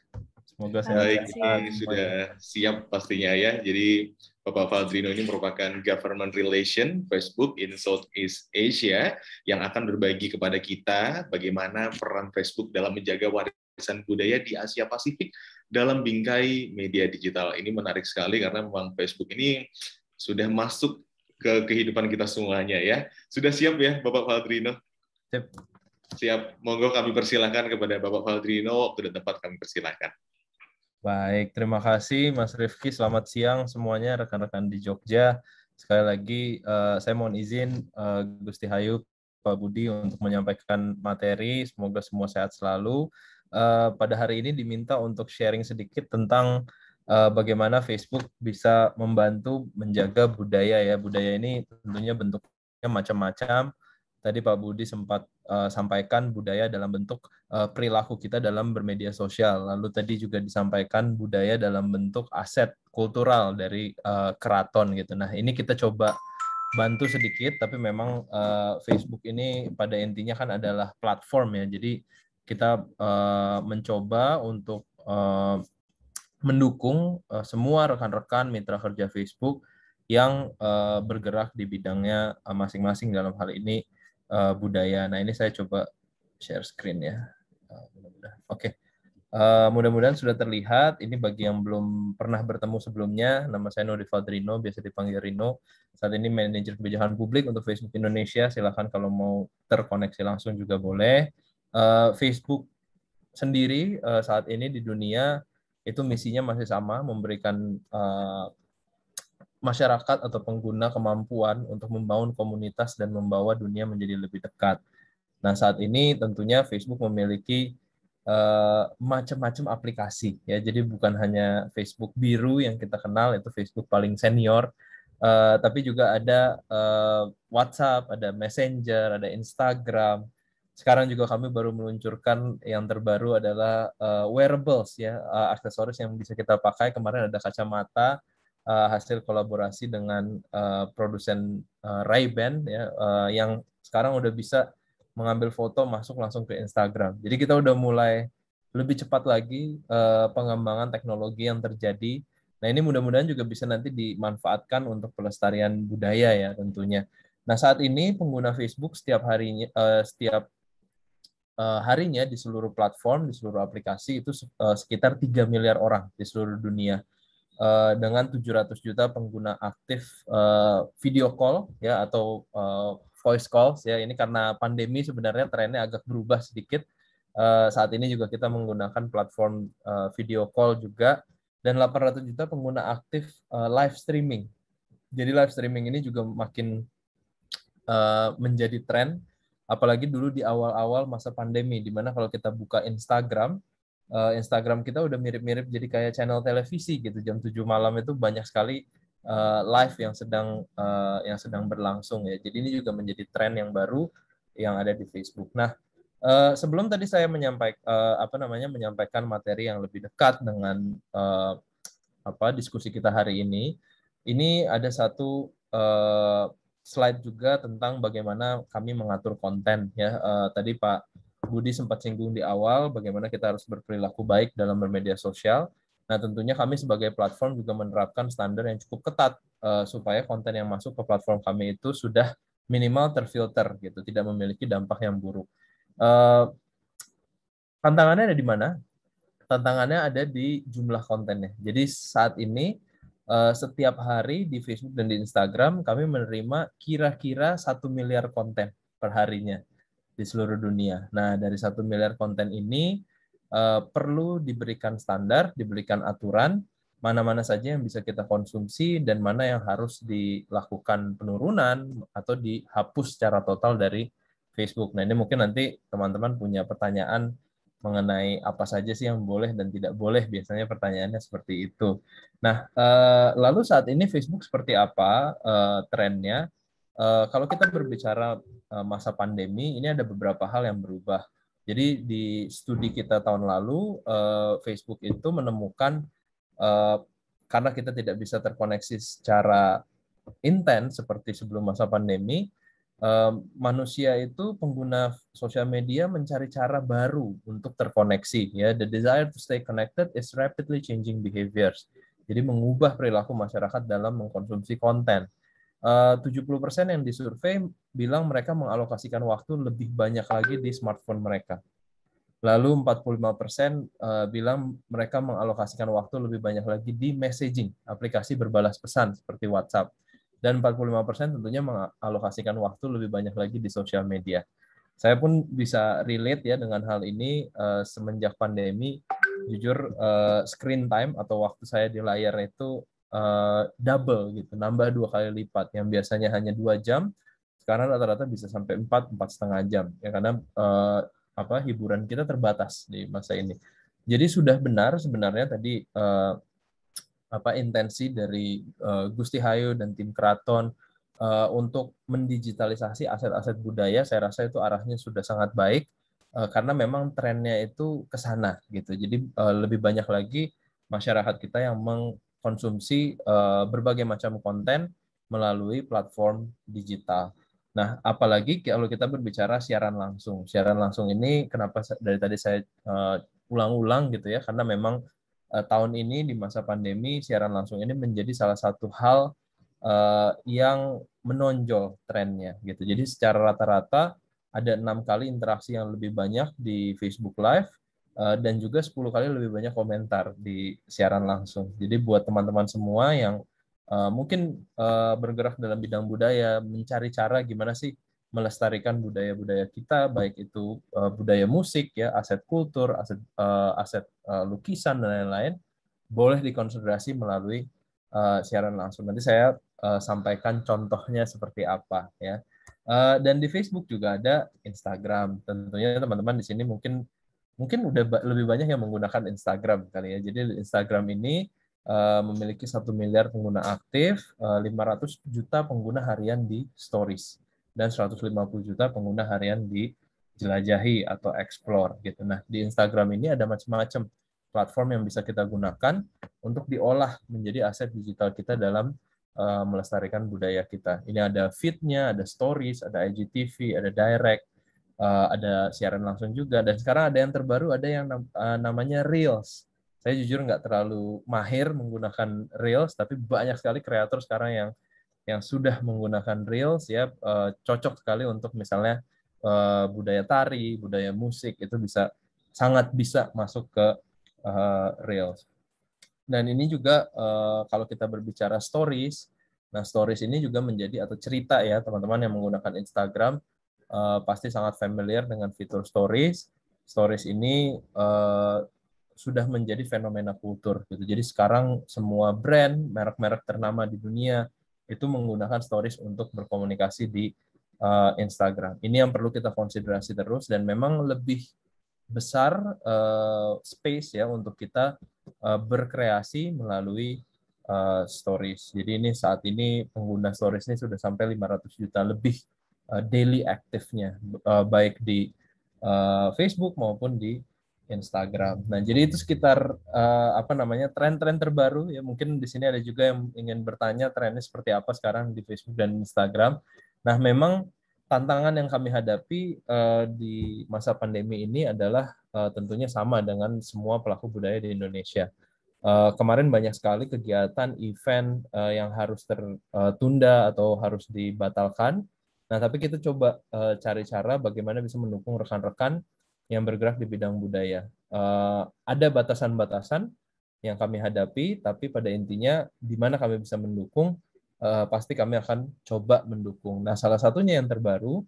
Semoga Baik, sehat-sehat. ini sudah siap pastinya ya. Jadi Bapak Valdrino ini merupakan Government Relation Facebook in Southeast Asia yang akan berbagi kepada kita bagaimana peran Facebook dalam menjaga warisan budaya di Asia Pasifik dalam bingkai media digital. Ini menarik sekali karena memang Facebook ini sudah masuk ke kehidupan kita semuanya ya. Sudah siap ya Bapak Valdrino? Siap. Siap. Monggo kami persilahkan kepada Bapak Valdrino, waktu dan tempat kami persilahkan. Baik, terima kasih Mas Rifki. Selamat siang semuanya rekan-rekan di Jogja. Sekali lagi saya mohon izin Gusti Hayu, Pak Budi untuk menyampaikan materi. Semoga semua sehat selalu. Pada hari ini diminta untuk sharing sedikit tentang bagaimana Facebook bisa membantu menjaga budaya ya. Budaya ini tentunya bentuknya macam-macam. Tadi Pak Budi sempat sampaikan budaya dalam bentuk perilaku kita dalam bermedia sosial. Lalu tadi juga disampaikan budaya dalam bentuk aset kultural dari keraton gitu. Nah, ini kita coba bantu sedikit, tapi memang Facebook ini pada intinya kan adalah platform ya. Jadi kita mencoba untuk mendukung semua rekan-rekan mitra kerja Facebook yang bergerak di bidangnya masing-masing, dalam hal ini budaya. Nah, ini saya coba share screen ya. Oke. Mudah-mudahan sudah terlihat. Ini bagi yang belum pernah bertemu sebelumnya, nama saya Nuri Valdrino, biasa dipanggil Rino. Saat ini manajer kebijakan publik untuk Facebook Indonesia. Silakan kalau mau terkoneksi langsung juga boleh. Facebook sendiri saat ini di dunia itu misinya masih sama, memberikan masyarakat atau pengguna kemampuan untuk membangun komunitas dan membawa dunia menjadi lebih dekat. Nah, saat ini tentunya Facebook memiliki macam-macam aplikasi ya. Jadi bukan hanya Facebook biru yang kita kenal, itu Facebook paling senior, tapi juga ada WhatsApp, ada Messenger, ada Instagram. Sekarang juga kami baru meluncurkan yang terbaru adalah wearables ya, aksesoris yang bisa kita pakai. Kemarin ada kacamata hasil kolaborasi dengan produsen Ray-Ban ya, yang sekarang udah bisa mengambil foto masuk langsung ke Instagram. Jadi kita udah mulai lebih cepat lagi pengembangan teknologi yang terjadi. Nah, ini mudah-mudahan juga bisa nanti dimanfaatkan untuk pelestarian budaya ya tentunya. Nah, saat ini pengguna Facebook setiap harinya di seluruh platform, di seluruh aplikasi itu sekitar 3 miliar orang di seluruh dunia. Dengan 700 juta pengguna aktif video call ya, atau voice calls ya. Ini karena pandemi sebenarnya trennya agak berubah sedikit. Saat ini juga kita menggunakan platform video call juga. dan 800 juta pengguna aktif live streaming. Jadi live streaming ini juga makin menjadi tren, apalagi dulu di awal-awal masa pandemi, di mana kalau kita buka Instagram, Instagram kita udah mirip-mirip jadi kayak channel televisi gitu. Jam 7 malam itu banyak sekali live yang sedang berlangsung ya. Jadi ini juga menjadi tren yang baru yang ada di Facebook. Nah, sebelum tadi saya menyampaikan materi yang lebih dekat dengan diskusi kita hari ini ada satu slide juga tentang bagaimana kami mengatur konten ya. Tadi Pak Budi sempat singgung di awal bagaimana kita harus berperilaku baik dalam bermedia sosial. Nah, tentunya kami sebagai platform juga menerapkan standar yang cukup ketat supaya konten yang masuk ke platform kami itu sudah minimal terfilter gitu, tidak memiliki dampak yang buruk. Tantangannya ada di mana? Tantangannya ada di jumlah kontennya. Jadi saat ini setiap hari di Facebook dan di Instagram kami menerima kira-kira 1 miliar konten per harinya di seluruh dunia. Nah, dari 1 miliar konten ini perlu diberikan standar, diberikan aturan, mana-mana saja yang bisa kita konsumsi dan mana yang harus dilakukan penurunan atau dihapus secara total dari Facebook. Nah, ini mungkin nanti teman-teman punya pertanyaan mengenai apa saja sih yang boleh dan tidak boleh. Biasanya pertanyaannya seperti itu. Nah, lalu saat ini Facebook seperti apa trennya? Kalau kita berbicara masa pandemi, ini ada beberapa hal yang berubah. Jadi di studi kita tahun lalu, Facebook itu menemukan karena kita tidak bisa terkoneksi secara intens seperti sebelum masa pandemi, manusia itu pengguna sosial media mencari cara baru untuk terkoneksi. Ya, the desire to stay connected is rapidly changing behaviors. Jadi mengubah perilaku masyarakat dalam mengkonsumsi konten. 70% yang disurvei bilang mereka mengalokasikan waktu lebih banyak lagi di smartphone mereka. Lalu 45% bilang mereka mengalokasikan waktu lebih banyak lagi di messaging, aplikasi berbalas pesan seperti WhatsApp. Dan 45% tentunya mengalokasikan waktu lebih banyak lagi di sosial media. Saya pun bisa relate ya dengan hal ini semenjak pandemi. Jujur screen time atau waktu saya di layar itu double gitu, nambah 2 kali lipat. Yang biasanya hanya 2 jam, sekarang rata-rata bisa sampai 4,5 jam. Ya, karena hiburan kita terbatas di masa ini. Jadi sudah benar sebenarnya tadi intensi dari Gusti Hayu dan tim Keraton untuk mendigitalisasi aset-aset budaya. Saya rasa itu arahnya sudah sangat baik karena memang trennya itu ke sana gitu. Jadi lebih banyak lagi masyarakat kita yang mengkonsumsi berbagai macam konten melalui platform digital. Nah, apalagi kalau kita berbicara siaran langsung. Siaran langsung ini kenapa dari tadi saya ulang-ulang gitu ya, karena memang tahun ini di masa pandemi siaran langsung ini menjadi salah satu hal yang menonjol trennya gitu. Jadi secara rata-rata ada 6 kali interaksi yang lebih banyak di Facebook Live dan juga 10 kali lebih banyak komentar di siaran langsung. Jadi buat teman-teman semua yang mungkin bergerak dalam bidang budaya, mencari cara gimana sih melestarikan budaya-budaya kita, baik itu budaya musik, ya, aset kultur, aset lukisan dan lain-lain, boleh dikonsiderasi melalui siaran langsung. Nanti saya sampaikan contohnya seperti apa, ya. Dan di Facebook juga ada Instagram. Tentunya teman-teman di sini mungkin udah lebih banyak yang menggunakan Instagram kali ya. Jadi Instagram ini memiliki 1 miliar pengguna aktif, 500 juta pengguna harian di stories, dan 150 juta pengguna harian di jelajahi atau explore gitu. Nah, di Instagram ini ada macam-macam platform yang bisa kita gunakan untuk diolah menjadi aset digital kita dalam melestarikan budaya kita. Ini ada feed-nya, ada stories, ada IGTV, ada direct, ada siaran langsung juga, dan sekarang ada yang terbaru, ada yang namanya Reels. Saya jujur nggak terlalu mahir menggunakan Reels, tapi banyak sekali kreator sekarang yang sudah menggunakan Reels, ya, cocok sekali untuk misalnya budaya tari, budaya musik, itu sangat bisa masuk ke Reels. Dan ini juga kalau kita berbicara stories, nah stories ini juga menjadi, atau cerita ya, teman-teman yang menggunakan Instagram pasti sangat familiar dengan fitur stories. Stories ini sudah menjadi fenomena kultur gitu. Jadi sekarang semua brand, merek-merek ternama di dunia itu menggunakan stories untuk berkomunikasi di Instagram. Ini yang perlu kita konsiderasi terus, dan memang lebih besar space ya untuk kita berkreasi melalui stories. Jadi ini saat ini pengguna stories ini sudah sampai 500 juta lebih daily active-nya, baik di Facebook maupun di Instagram. Nah, jadi itu sekitar tren-tren terbaru ya. Mungkin di sini ada juga yang ingin bertanya trennya seperti apa sekarang di Facebook dan Instagram. Nah, memang tantangan yang kami hadapi di masa pandemi ini adalah tentunya sama dengan semua pelaku budaya di Indonesia. Kemarin banyak sekali kegiatan event yang harus tertunda atau harus dibatalkan. Nah, tapi kita coba cari cara bagaimana bisa mendukung rekan-rekan yang bergerak di bidang budaya. Ada batasan-batasan yang kami hadapi, tapi pada intinya di mana kami bisa mendukung, pasti kami akan coba mendukung. Nah, salah satunya yang terbaru,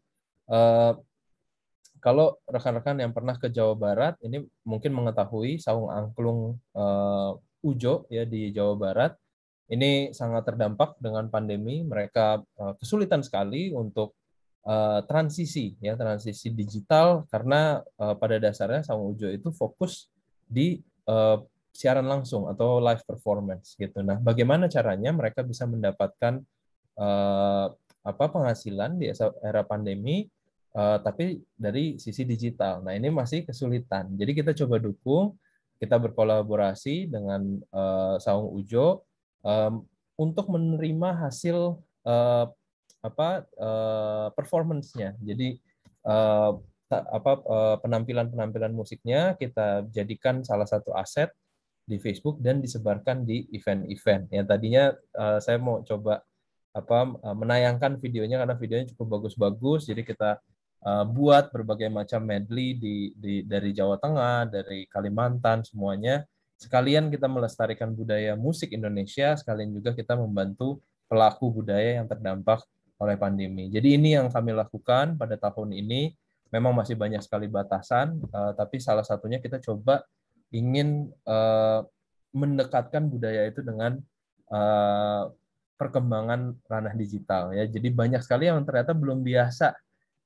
kalau rekan-rekan yang pernah ke Jawa Barat, ini mungkin mengetahui Saung Angklung Ujo ya di Jawa Barat, ini sangat terdampak dengan pandemi. Mereka kesulitan sekali untuk transisi digital, karena pada dasarnya Saung Ujo itu fokus di siaran langsung atau live performance gitu. Nah, bagaimana caranya mereka bisa mendapatkan penghasilan di era pandemi tapi dari sisi digital. Nah, ini masih kesulitan. Jadi kita coba dukung, kita berkolaborasi dengan Saung Ujo untuk menerima hasil performance-nya. Jadi penampilan musiknya kita jadikan salah satu aset di Facebook dan disebarkan di event-event. Yang tadinya saya mau coba menayangkan videonya karena videonya cukup bagus-bagus, jadi kita buat berbagai macam medley dari Jawa Tengah, dari Kalimantan, semuanya. Sekalian kita melestarikan budaya musik Indonesia, sekalian juga kita membantu pelaku budaya yang terdampak oleh pandemi. Jadi ini yang kami lakukan pada tahun ini. Memang masih banyak sekali batasan, tapi salah satunya kita coba ingin mendekatkan budaya itu dengan perkembangan ranah digital ya. Jadi banyak sekali yang ternyata belum biasa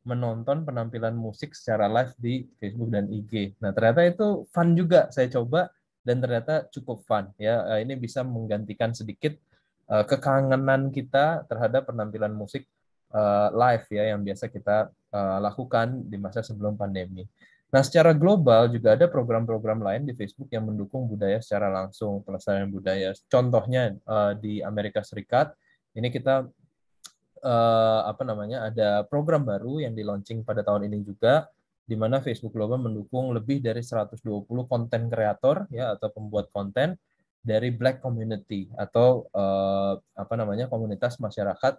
menonton penampilan musik secara live di Facebook dan IG. Nah, ternyata itu fun juga saya coba dan ternyata cukup fun ya. Ini bisa menggantikan sedikit kekangenan kita terhadap penampilan musik live ya yang biasa kita lakukan di masa sebelum pandemi. Nah, secara global juga ada program-program lain di Facebook yang mendukung budaya secara langsung, pelestarian budaya. Contohnya di Amerika Serikat, ini kita ada program baru yang di-launching pada tahun ini juga, di mana Facebook Global mendukung lebih dari 120 konten kreator ya atau pembuat konten dari Black community atau komunitas masyarakat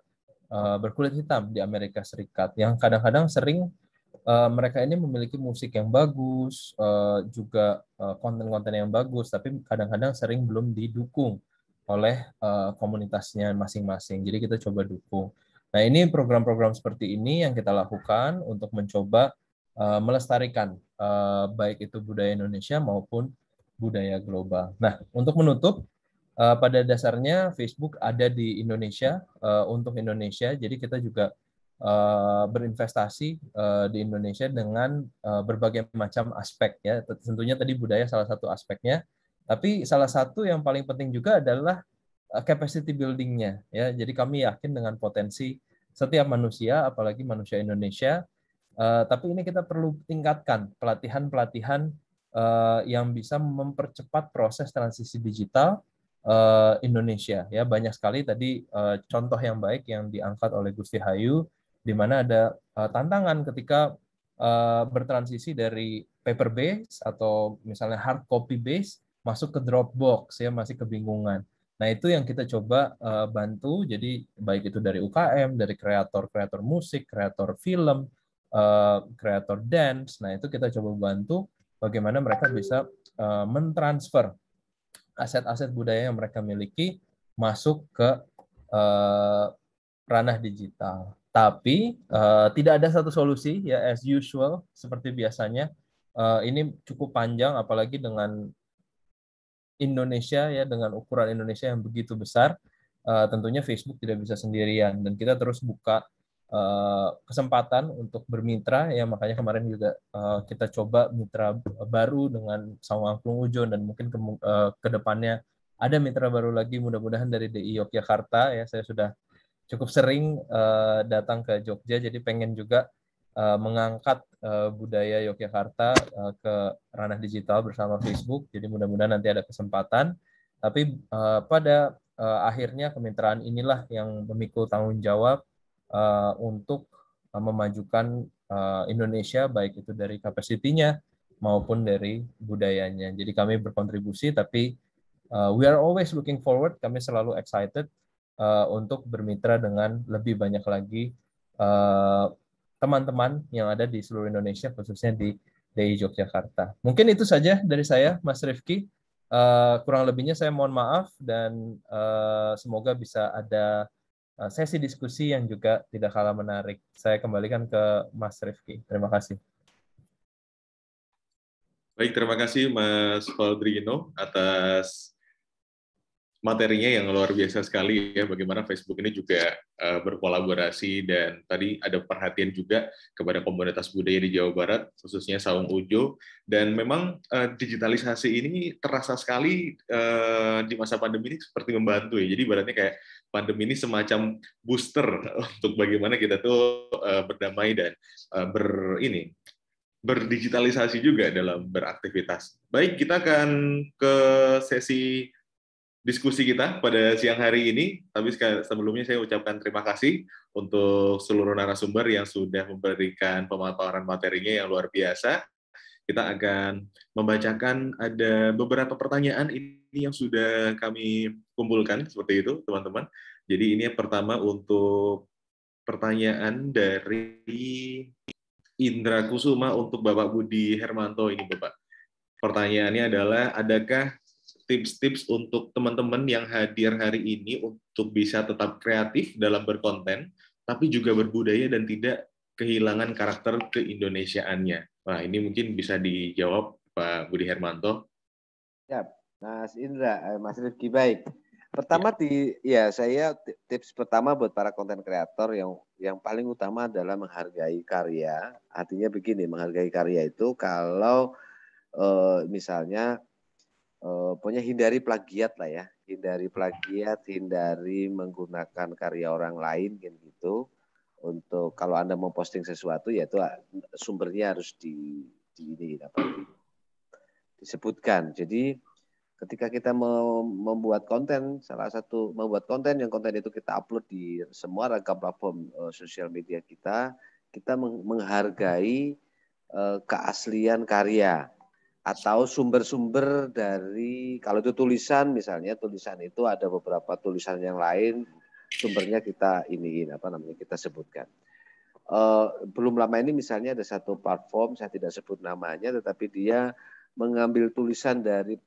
berkulit hitam di Amerika Serikat yang kadang-kadang sering mereka ini memiliki musik yang bagus, juga konten-konten yang bagus, tapi kadang-kadang sering belum didukung oleh komunitasnya masing-masing. Jadi kita coba dukung. Nah, ini program-program seperti ini yang kita lakukan untuk mencoba melestarikan baik itu budaya Indonesia maupun budaya global. Nah, untuk menutup, pada dasarnya Facebook ada di Indonesia untuk Indonesia, jadi kita juga berinvestasi di Indonesia dengan berbagai macam aspek ya. Tentunya tadi budaya salah satu aspeknya, tapi salah satu yang paling penting juga adalah capacity building-nya ya. Jadi kami yakin dengan potensi setiap manusia, apalagi manusia Indonesia. Tapi ini kita perlu tingkatkan pelatihan-pelatihan yang bisa mempercepat proses transisi digital Indonesia ya. Banyak sekali tadi contoh yang baik yang diangkat oleh Gusti Hayu, di mana ada tantangan ketika bertransisi dari paper base atau misalnya hard copy base masuk ke Dropbox ya, masih kebingungan. Nah, itu yang kita coba bantu. Jadi baik itu dari UKM, dari kreator musik, kreator film, kreator dance. Nah, itu kita coba bantu bagaimana mereka bisa mentransfer aset-aset budaya yang mereka miliki masuk ke ranah digital. Tapi tidak ada satu solusi ya, as usual seperti biasanya. Ini cukup panjang, apalagi dengan Indonesia ya, dengan ukuran Indonesia yang begitu besar, tentunya Facebook tidak bisa sendirian, dan kita terus buka kesempatan untuk bermitra ya, makanya kemarin juga kita coba mitra baru dengan Saung Angklung Ujon, dan mungkin ke depannya ada mitra baru lagi, mudah-mudahan dari DI Yogyakarta ya. Saya sudah cukup sering datang ke Jogja, jadi pengen juga mengangkat budaya Yogyakarta ke ranah digital bersama Facebook. Jadi mudah-mudahan nanti ada kesempatan. Tapi pada akhirnya kemitraan inilah yang memikul tanggung jawab untuk memajukan Indonesia, baik itu dari kapasitinya maupun dari budayanya. Jadi kami berkontribusi, tapi we are always looking forward. Kami selalu excited untuk bermitra dengan lebih banyak lagi teman-teman yang ada di seluruh Indonesia, khususnya di DI Yogyakarta. Mungkin itu saja dari saya, Mas Rifki. Kurang lebihnya saya mohon maaf, dan semoga bisa ada sesi diskusi yang juga tidak kalah menarik. Saya kembalikan ke Mas Rifki. Terima kasih. Baik, terima kasih Mas Valdrino atas materinya yang luar biasa sekali ya, bagaimana Facebook ini juga berkolaborasi, dan tadi ada perhatian juga kepada komunitas budaya di Jawa Barat, khususnya Saung Ujo, dan memang digitalisasi ini terasa sekali di masa pandemi ini seperti membantu ya. Jadi ibaratnya kayak pandemi ini semacam booster untuk bagaimana kita tuh berdamai dan berdigitalisasi juga dalam beraktivitas. Baik, kita akan ke sesi diskusi kita pada siang hari ini, tapi sebelumnya saya ucapkan terima kasih untuk seluruh narasumber yang sudah memberikan pemaparan materinya yang luar biasa. Kita akan membacakan ada beberapa pertanyaan ini yang sudah kami kumpulkan, seperti itu teman-teman. Jadi ini yang pertama untuk pertanyaan dari Indra Kusuma untuk Bapak Budi Hermanto ini, Bapak. Pertanyaannya adalah, adakah tips-tips untuk teman-teman yang hadir hari ini untuk bisa tetap kreatif dalam berkonten, tapi juga berbudaya dan tidak kehilangan karakter keindonesiaannya? Wah, ini mungkin bisa dijawab Pak Budi Hermanto. Ya, Mas Indra, Mas Rifki, baik. Pertama saya tips pertama buat para konten kreator yang paling utama adalah menghargai karya. Artinya begini, menghargai karya itu kalau misalnya pokoknya hindari plagiat lah ya, hindari plagiat, hindari menggunakan karya orang lain gitu. Untuk kalau Anda mau posting sesuatu, yaitu sumbernya harus disebutkan. Jadi ketika kita membuat konten, membuat konten itu kita upload di semua ragam platform sosial media kita menghargai keaslian karya. Atau sumber-sumber dari, kalau itu tulisan misalnya, tulisan itu ada beberapa tulisan yang lain, sumbernya kita kita sebutkan. Belum lama ini misalnya ada satu platform, saya tidak sebut namanya, tetapi dia mengambil tulisan dari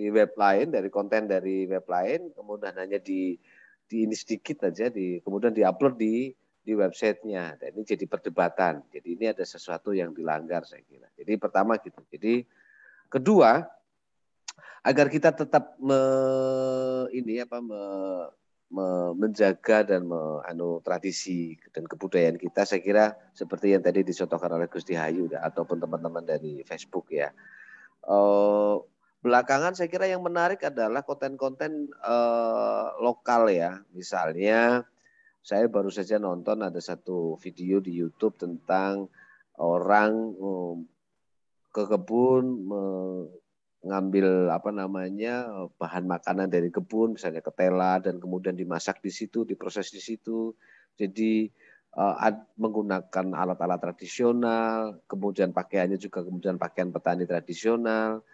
web lain, dari konten dari web lain, kemudian hanya di ini sedikit aja, kemudian diupload di websitenya. Dan ini jadi perdebatan. Jadi ini ada sesuatu yang dilanggar, saya kira. Jadi pertama gitu. Jadi kedua, agar kita tetap menjaga dan tradisi dan kebudayaan kita, saya kira seperti yang tadi dicontohkan oleh Gus Dihayu ataupun teman-teman dari Facebook ya. Belakangan saya kira yang menarik adalah konten-konten lokal ya. Misalnya saya baru saja nonton ada satu video di YouTube tentang orang ke kebun mengambil bahan makanan dari kebun, misalnya ketela, dan kemudian dimasak di situ, diproses di situ. Jadi menggunakan alat-alat tradisional, kemudian pakaiannya juga kemudian pakaian petani tradisional,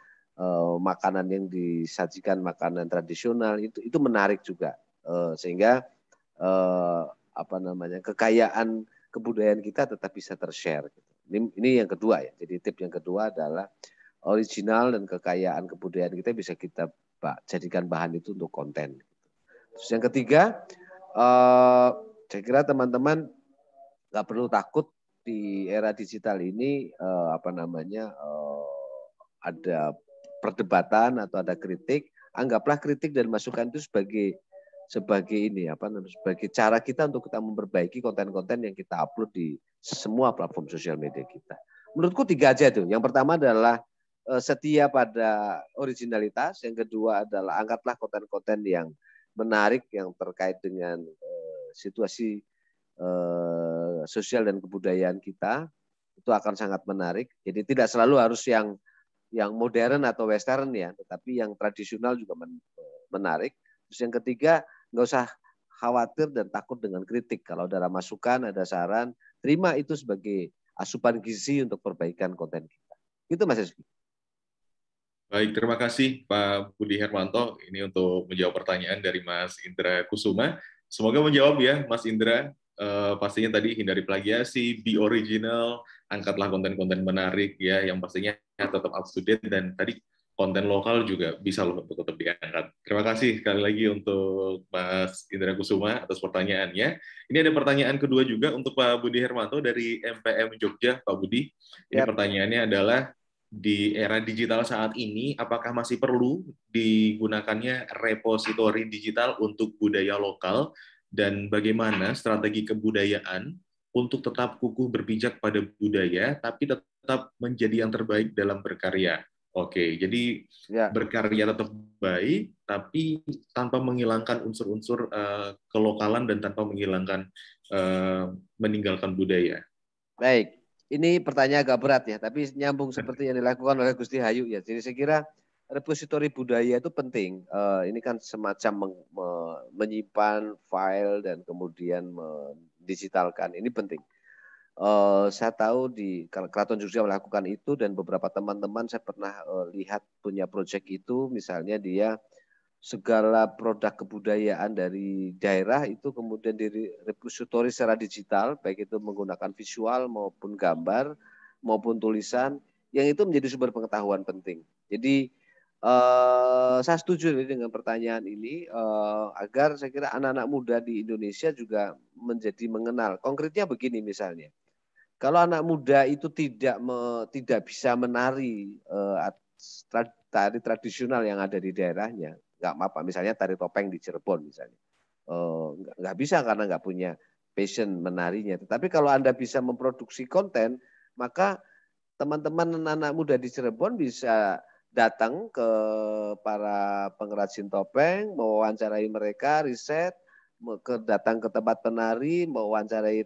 makanan yang disajikan makanan tradisional, itu menarik juga, sehingga kekayaan kebudayaan kita tetap bisa tershare. Ini yang kedua ya. Jadi tips yang kedua adalah original dan kekayaan kebudayaan kita bisa kita jadikan bahan itu untuk konten. Terus yang ketiga, saya kira teman-teman nggak perlu takut di era digital ini ada perdebatan atau ada kritik, anggaplah kritik dan masukan itu sebagai ini apa namanya, sebagai cara kita untuk kita memperbaiki konten-konten yang kita upload di semua platform sosial media kita. Menurutku 3 aja tuh. Yang pertama adalah setia pada originalitas, yang kedua adalah angkatlah konten-konten yang menarik yang terkait dengan situasi sosial dan kebudayaan kita, itu akan sangat menarik. Jadi tidak selalu harus yang modern atau western ya, tetapi yang tradisional juga menarik. Terus yang ketiga, nggak usah khawatir dan takut dengan kritik. Kalau ada masukan, ada saran, terima itu sebagai asupan gizi untuk perbaikan konten kita. Itu Mas Rizky. Baik, terima kasih Pak Budi Hermanto ini untuk menjawab pertanyaan dari Mas Indra Kusuma. Semoga menjawab ya Mas Indra. Pastinya tadi hindari plagiasi, be original, angkatlah konten-konten menarik ya, yang pastinya tetap up to date, dan tadi konten lokal juga bisa loh untuk tetap diangkat. Terima kasih sekali lagi untuk Mas Indra Kusuma atas pertanyaannya. Ini ada pertanyaan kedua juga untuk Pak Budi Hermanto dari MPM Jogja, Pak Budi. Ini pertanyaannya adalah, di era digital saat ini, apakah masih perlu digunakannya repositori digital untuk budaya lokal, dan bagaimana strategi kebudayaan untuk tetap kukuh berpijak pada budaya, tapi tetap menjadi yang terbaik dalam berkarya? Oke, jadi berkarya tetap baik, tapi tanpa menghilangkan unsur-unsur kelokalan dan tanpa meninggalkan budaya. Baik, ini pertanyaan agak berat ya, tapi nyambung seperti yang dilakukan oleh Gusti Hayu ya. Jadi saya kira repositori budaya itu penting. Ini kan semacam menyimpan file dan kemudian mendigitalkan. Ini penting. Saya tahu di Keraton Jogja melakukan itu, dan beberapa teman-teman saya pernah lihat punya proyek itu. Misalnya dia segala produk kebudayaan dari daerah itu kemudian direpositori secara digital, baik itu menggunakan visual maupun gambar maupun tulisan, yang itu menjadi sumber pengetahuan penting. Jadi saya setuju dengan pertanyaan ini, agar saya kira anak-anak muda di Indonesia juga menjadi mengenal. Konkretnya begini misalnya, kalau anak muda itu tidak bisa menari tari tradisional yang ada di daerahnya, nggak apa-apa. Misalnya tari topeng di Cirebon misalnya, nggak bisa karena nggak punya passion menarinya. Tetapi kalau Anda bisa memproduksi konten, maka teman-teman anak muda di Cirebon bisa datang ke para pengrajin topeng, mewawancarai mereka, riset, datang ke tempat penari, mewawancarai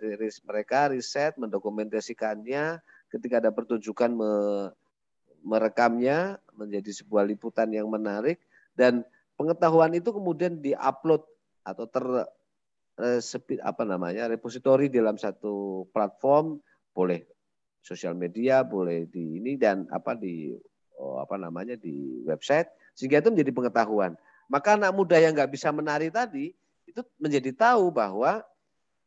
mereka, riset, mendokumentasikannya, ketika ada pertunjukan merekamnya menjadi sebuah liputan yang menarik, dan pengetahuan itu kemudian diupload atau repositori dalam satu platform, boleh sosial media, boleh di ini, dan di website, sehingga itu menjadi pengetahuan. Maka anak muda yang nggak bisa menari tadi itu menjadi tahu bahwa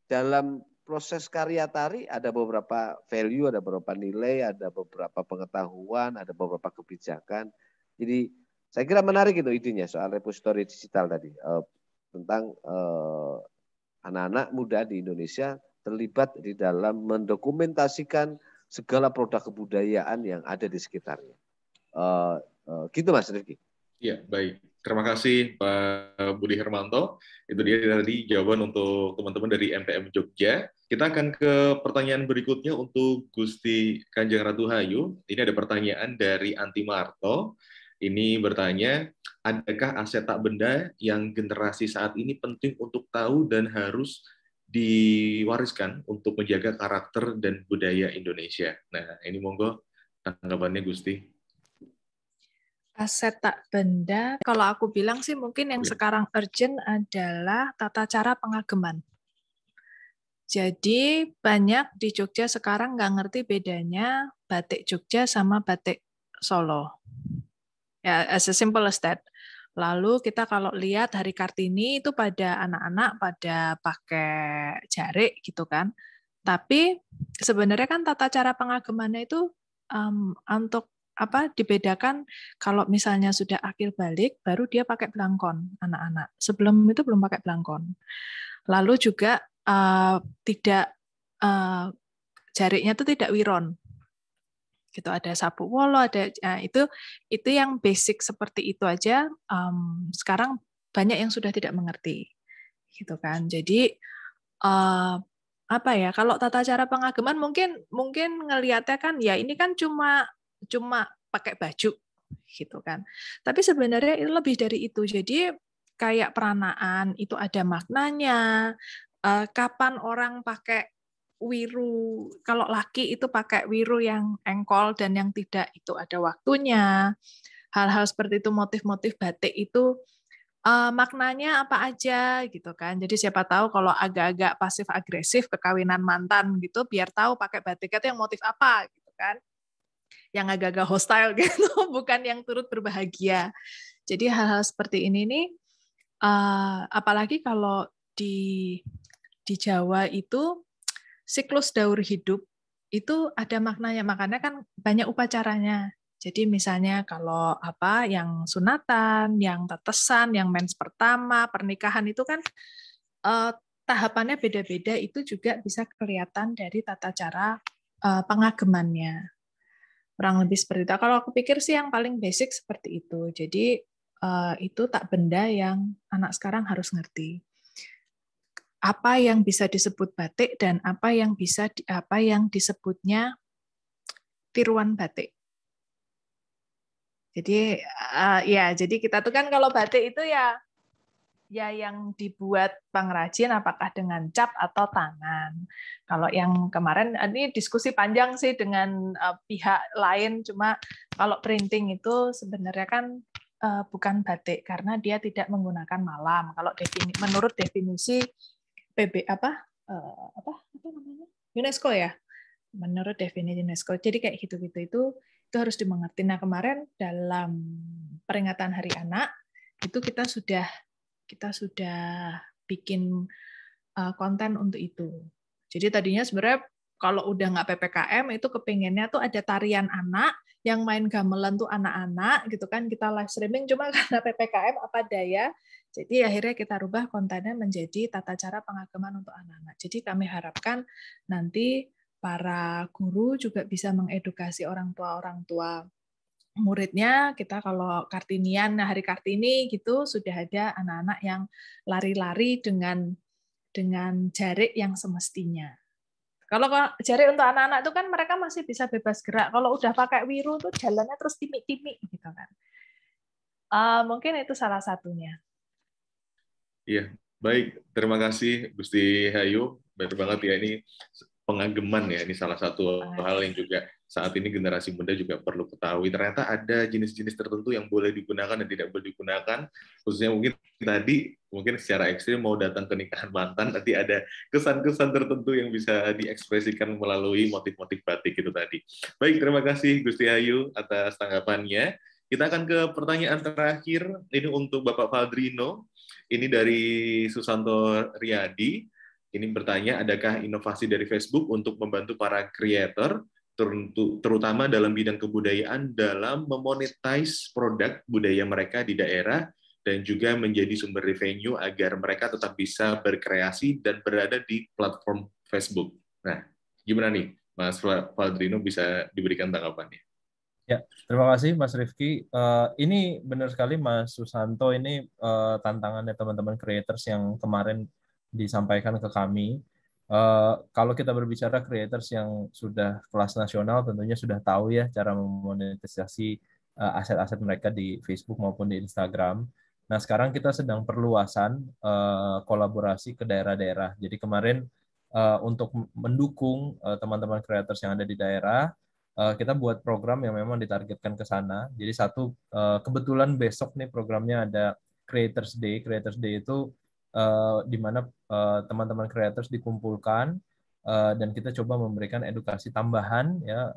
dalam proses karya tari ada beberapa value, ada beberapa nilai, ada beberapa pengetahuan, ada beberapa kebijakan. Jadi saya kira menarik itu idenya soal repositori digital tadi, tentang anak-anak muda di Indonesia terlibat di dalam mendokumentasikan segala produk kebudayaan yang ada di sekitarnya. Gitu Mas Rifki. Ya, baik. Terima kasih Pak Budi Hermanto. Itu dia tadi jawaban untuk teman-teman dari MPM Jogja. Kita akan ke pertanyaan berikutnya untuk Gusti Kanjeng Ratu Hayu. Ini ada pertanyaan dari Anti Marto. Ini bertanya, adakah aset tak benda yang generasi saat ini penting untuk tahu dan harus diwariskan untuk menjaga karakter dan budaya Indonesia? Nah, ini monggo tanggapannya Gusti. Aset tak benda, kalau aku bilang sih mungkin yang sekarang urgent adalah tata cara pengageman. Jadi banyak di Jogja sekarang nggak ngerti bedanya batik Jogja sama batik Solo. Ya, as simple as that. Lalu kita kalau lihat Hari Kartini itu pada anak-anak pada pakai jarik gitu kan. Tapi sebenarnya kan tata cara pengagemannya itu untuk dibedakan. Kalau misalnya sudah akhir balik baru dia pakai blangkon anak-anak. Sebelum itu belum pakai blangkon. Lalu juga jariknya itu tidak wiron. gitu, ada sapu wolo, ada itu yang basic seperti itu aja. Sekarang banyak yang sudah tidak mengerti, gitu kan. Jadi apa ya? Kalau tata cara pengagaman mungkin ngelihatnya kan ya ini kan cuma pakai baju, gitu kan. Tapi sebenarnya itu lebih dari itu. Jadi kayak peranaan itu ada maknanya. Kapan orang pakai wiru, kalau laki itu pakai wiru yang engkol dan yang tidak itu ada waktunya. Hal-hal seperti itu, motif-motif batik itu maknanya apa aja gitu kan. Jadi siapa tahu kalau agak-agak pasif agresif kekawinan mantan gitu, biar tahu pakai batiknya itu yang motif apa gitu kan. Yang agak-agak hostile gitu, bukan yang turut berbahagia. Jadi hal-hal seperti ini nih, apalagi kalau di Jawa itu siklus daur hidup itu ada maknanya, makanya kan banyak upacaranya. Jadi misalnya kalau yang sunatan, yang tetesan, yang mens pertama, pernikahan itu kan tahapannya beda-beda, itu juga bisa kelihatan dari tata cara pengagemannya. Kurang lebih seperti itu. Kalau aku pikir sih yang paling basic seperti itu. Jadi itu tak benda yang anak sekarang harus ngerti. Apa yang bisa disebut batik dan apa yang disebutnya tiruan batik. Jadi jadi kita tuh kan kalau batik itu ya yang dibuat pengrajin apakah dengan cap atau tangan. Kalau yang kemarin ini diskusi panjang sih dengan pihak lain, cuma kalau printing itu sebenarnya kan bukan batik karena dia tidak menggunakan malam. Kalau menurut definisi namanya? UNESCO ya. Menurut definisi UNESCO. Jadi kayak gitu-gitu itu harus dimengerti. Nah, kemarin dalam peringatan Hari Anak itu kita sudah bikin konten untuk itu. Jadi tadinya sebenarnya kalau udah nggak PPKM itu kepinginnya tuh ada tarian anak yang main gamelan tuh anak-anak gitu kan, kita live streaming, cuma karena PPKM apa daya, jadi akhirnya kita rubah kontennya menjadi tata cara pengagaman untuk anak-anak. Jadi kami harapkan nanti para guru juga bisa mengedukasi orang tua muridnya. Kita kalau Kartinian, Hari Kartini gitu sudah ada anak-anak yang lari-lari dengan jarik yang semestinya. Kalau jarik untuk anak-anak itu kan mereka masih bisa bebas gerak. Kalau udah pakai wiru tuh jalannya terus timik-timik gitu kan. Mungkin itu salah satunya. Iya, baik. Terima kasih Gusti Hayu. Benar banget ya, ini pengageman ya. Ini salah satu hal yang juga saat ini generasi muda juga perlu ketahui. Ternyata ada jenis-jenis tertentu yang boleh digunakan dan tidak boleh digunakan. Khususnya mungkin tadi, mungkin secara ekstrim mau datang ke nikahan mantan, nanti ada kesan-kesan tertentu yang bisa diekspresikan melalui motif-motif batik itu tadi. Baik, terima kasih Gusti Hayu atas tanggapannya. Kita akan ke pertanyaan terakhir. Ini untuk Bapak Fadrino. Ini dari Susanto Riyadi. Ini bertanya, adakah inovasi dari Facebook untuk membantu para kreator, terutama dalam bidang kebudayaan, dalam memonetize produk budaya mereka di daerah, dan juga menjadi sumber revenue agar mereka tetap bisa berkreasi dan berada di platform Facebook. Nah, gimana nih, Mas Fadrino, bisa diberikan tanggapannya? Ya, terima kasih Mas Rifki. Ini benar sekali Mas Susanto, ini tantangannya teman-teman creators yang kemarin disampaikan ke kami. Kalau kita berbicara creators yang sudah kelas nasional, tentunya sudah tahu ya cara memonetisasi aset-aset mereka di Facebook maupun di Instagram. Nah, sekarang kita sedang perluasan kolaborasi ke daerah-daerah. Jadi kemarin untuk mendukung teman-teman creators yang ada di daerah, kita buat program yang memang ditargetkan ke sana. Jadi kebetulan besok nih programnya ada Creators Day. Creators Day itu di mana teman-teman creators dikumpulkan dan kita coba memberikan edukasi tambahan ya,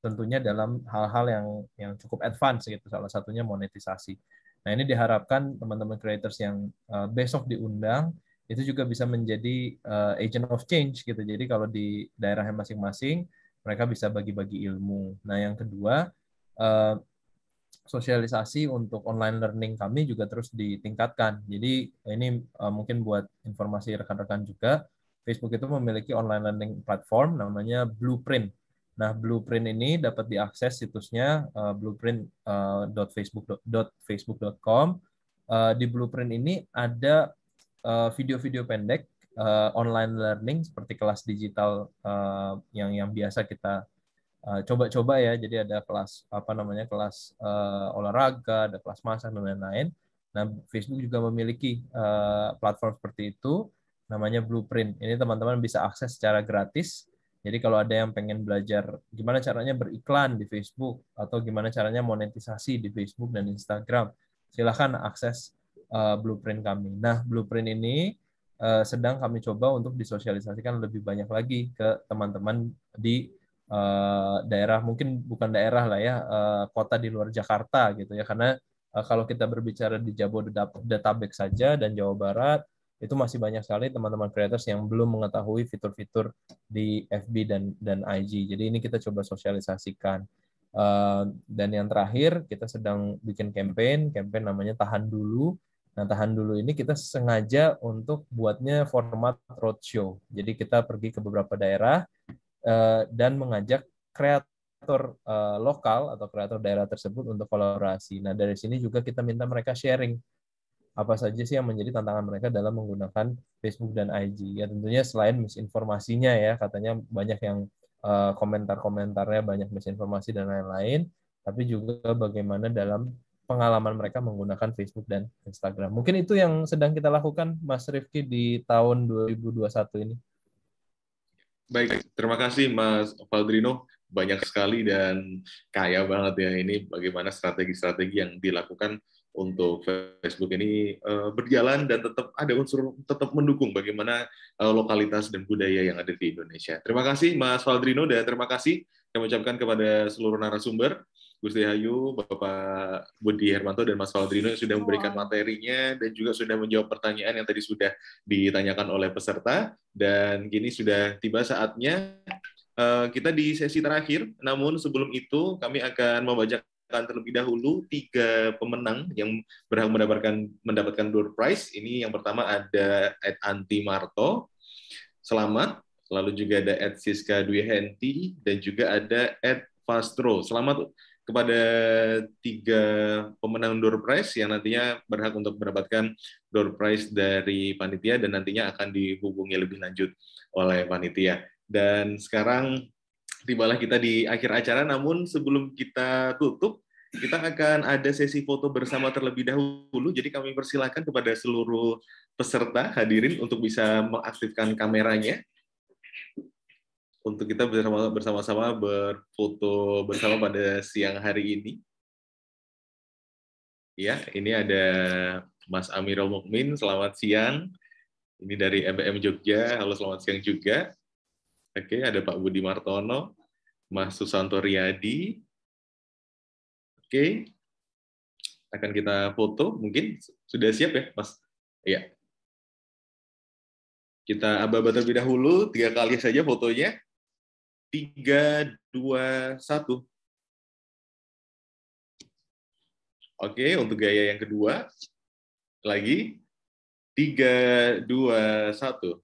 tentunya dalam hal-hal yang cukup advance gitu. Salah satunya monetisasi. Nah, ini diharapkan teman-teman creators yang besok diundang itu juga bisa menjadi agent of change gitu. Jadi kalau di daerahnya masing-masing mereka bisa bagi-bagi ilmu. Nah, yang kedua, sosialisasi untuk online learning kami juga terus ditingkatkan. Jadi ini mungkin buat informasi rekan-rekan juga, Facebook itu memiliki online learning platform namanya Blueprint. Nah, Blueprint ini dapat diakses situsnya blueprint.facebook.com. Di Blueprint ini ada video-video pendek online learning seperti kelas digital yang biasa kita coba-coba ya. Jadi ada kelas kelas olahraga, ada kelas masak dan lain-lain. Nah, Facebook juga memiliki platform seperti itu, namanya Blueprint. Ini teman-teman bisa akses secara gratis. Jadi kalau ada yang pengen belajar gimana caranya beriklan di Facebook atau gimana caranya monetisasi di Facebook dan Instagram, silahkan akses Blueprint kami. Nah, Blueprint ini sedang kami coba untuk disosialisasikan lebih banyak lagi ke teman-teman di daerah, mungkin bukan daerah lah ya, kota di luar Jakarta gitu ya, karena kalau kita berbicara di Jabodetabek saja dan Jawa Barat, itu masih banyak sekali teman-teman creators yang belum mengetahui fitur-fitur di FB dan IG. Jadi ini kita coba sosialisasikan. Dan yang terakhir, kita sedang bikin campaign namanya Tahan Dulu. Nah, Tahan Dulu ini kita sengaja untuk buatnya format roadshow. Jadi kita pergi ke beberapa daerah dan mengajak kreator lokal atau kreator daerah tersebut untuk kolaborasi. Nah, dari sini juga kita minta mereka sharing apa saja sih yang menjadi tantangan mereka dalam menggunakan Facebook dan IG. Ya tentunya selain misinformasinya ya, katanya banyak yang komentar-komentarnya banyak misinformasi dan lain-lain, tapi juga bagaimana dalam pengalaman mereka menggunakan Facebook dan Instagram. Mungkin itu yang sedang kita lakukan, Mas Rifki, di tahun 2021 ini. Baik, terima kasih Mas Valdrino. Banyak sekali dan kaya banget ya ini bagaimana strategi-strategi yang dilakukan untuk Facebook ini berjalan dan tetap ada unsur tetap mendukung bagaimana lokalitas dan budaya yang ada di Indonesia. Terima kasih Mas Valdrino dan terima kasih kami ucapkan kepada seluruh narasumber, Gus Dehayu, Bapak Budi Hermanto dan Mas Valdrino yang sudah memberikan materinya dan juga sudah menjawab pertanyaan yang tadi sudah ditanyakan oleh peserta. Dan kini sudah tiba saatnya kita di sesi terakhir. Namun sebelum itu kami akan membacakan terlebih dahulu 3 pemenang yang berhak mendapatkan door prize. Ini yang pertama ada @Anti Marto, selamat. Lalu juga ada @Siska Dwi Henti dan juga ada @Fastro. Selamat kepada 3 pemenang door prize yang nantinya berhak untuk mendapatkan door prize dari panitia dan nantinya akan dihubungi lebih lanjut oleh panitia. Dan sekarang tibalah kita di akhir acara, namun sebelum kita tutup, kita akan ada sesi foto bersama terlebih dahulu. Jadi kami persilakan kepada seluruh peserta hadirin untuk bisa mengaktifkan kameranya untuk kita bersama-sama berfoto bersama pada siang hari ini. Ya, ini ada Mas Amirul Mukmin, selamat siang. Ini dari MBM Jogja, halo selamat siang juga. Oke, ada Pak Budi Martono, Mas Susanto Riyadi. Oke, akan kita foto, mungkin sudah siap ya, Mas? Iya. Kita aba-aba terlebih dahulu, 3 kali saja fotonya. 3, 2, 1. Oke, untuk gaya yang kedua, lagi. 3, 2, 1.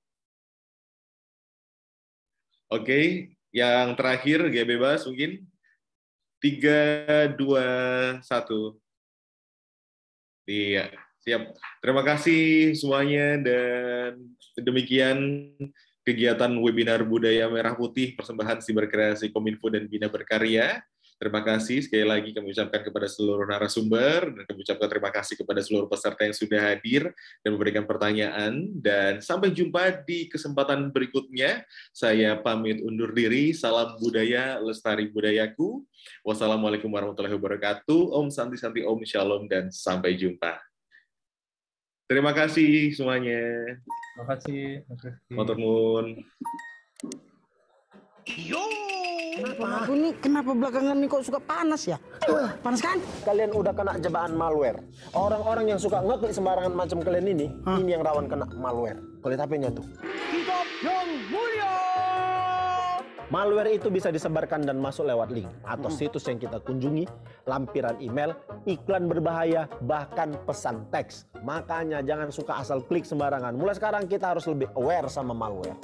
Oke, yang terakhir, gaya bebas mungkin. 3, 2, 1. Iya, siap. Terima kasih semuanya dan demikian kegiatan webinar Budaya Merah Putih persembahan Siberkreasi Kominfo dan Bina Berkarya. Terima kasih sekali lagi kami ucapkan kepada seluruh narasumber dan kami ucapkan terima kasih kepada seluruh peserta yang sudah hadir dan memberikan pertanyaan. Dan sampai jumpa di kesempatan berikutnya. Saya pamit undur diri. Salam budaya, lestari budayaku. Wassalamualaikum warahmatullahi wabarakatuh. Om Santi Santi Om Shalom dan sampai jumpa. Terima kasih semuanya. Terima kasih, Mas Rifki. Matur nuwun. Kenapa belakangan ini kok suka panas ya? Panas kan? Kalian udah kena jebakan malware. Orang-orang yang suka ngeklik sembarangan macam kalian ini yang rawan kena malware. Kau lihat HP-nya tuh. Hidup yang mulia. Malware itu bisa disebarkan dan masuk lewat link atau situs yang kita kunjungi, lampiran email, iklan berbahaya, bahkan pesan teks. Makanya jangan suka asal klik sembarangan. Mulai sekarang kita harus lebih aware sama malware.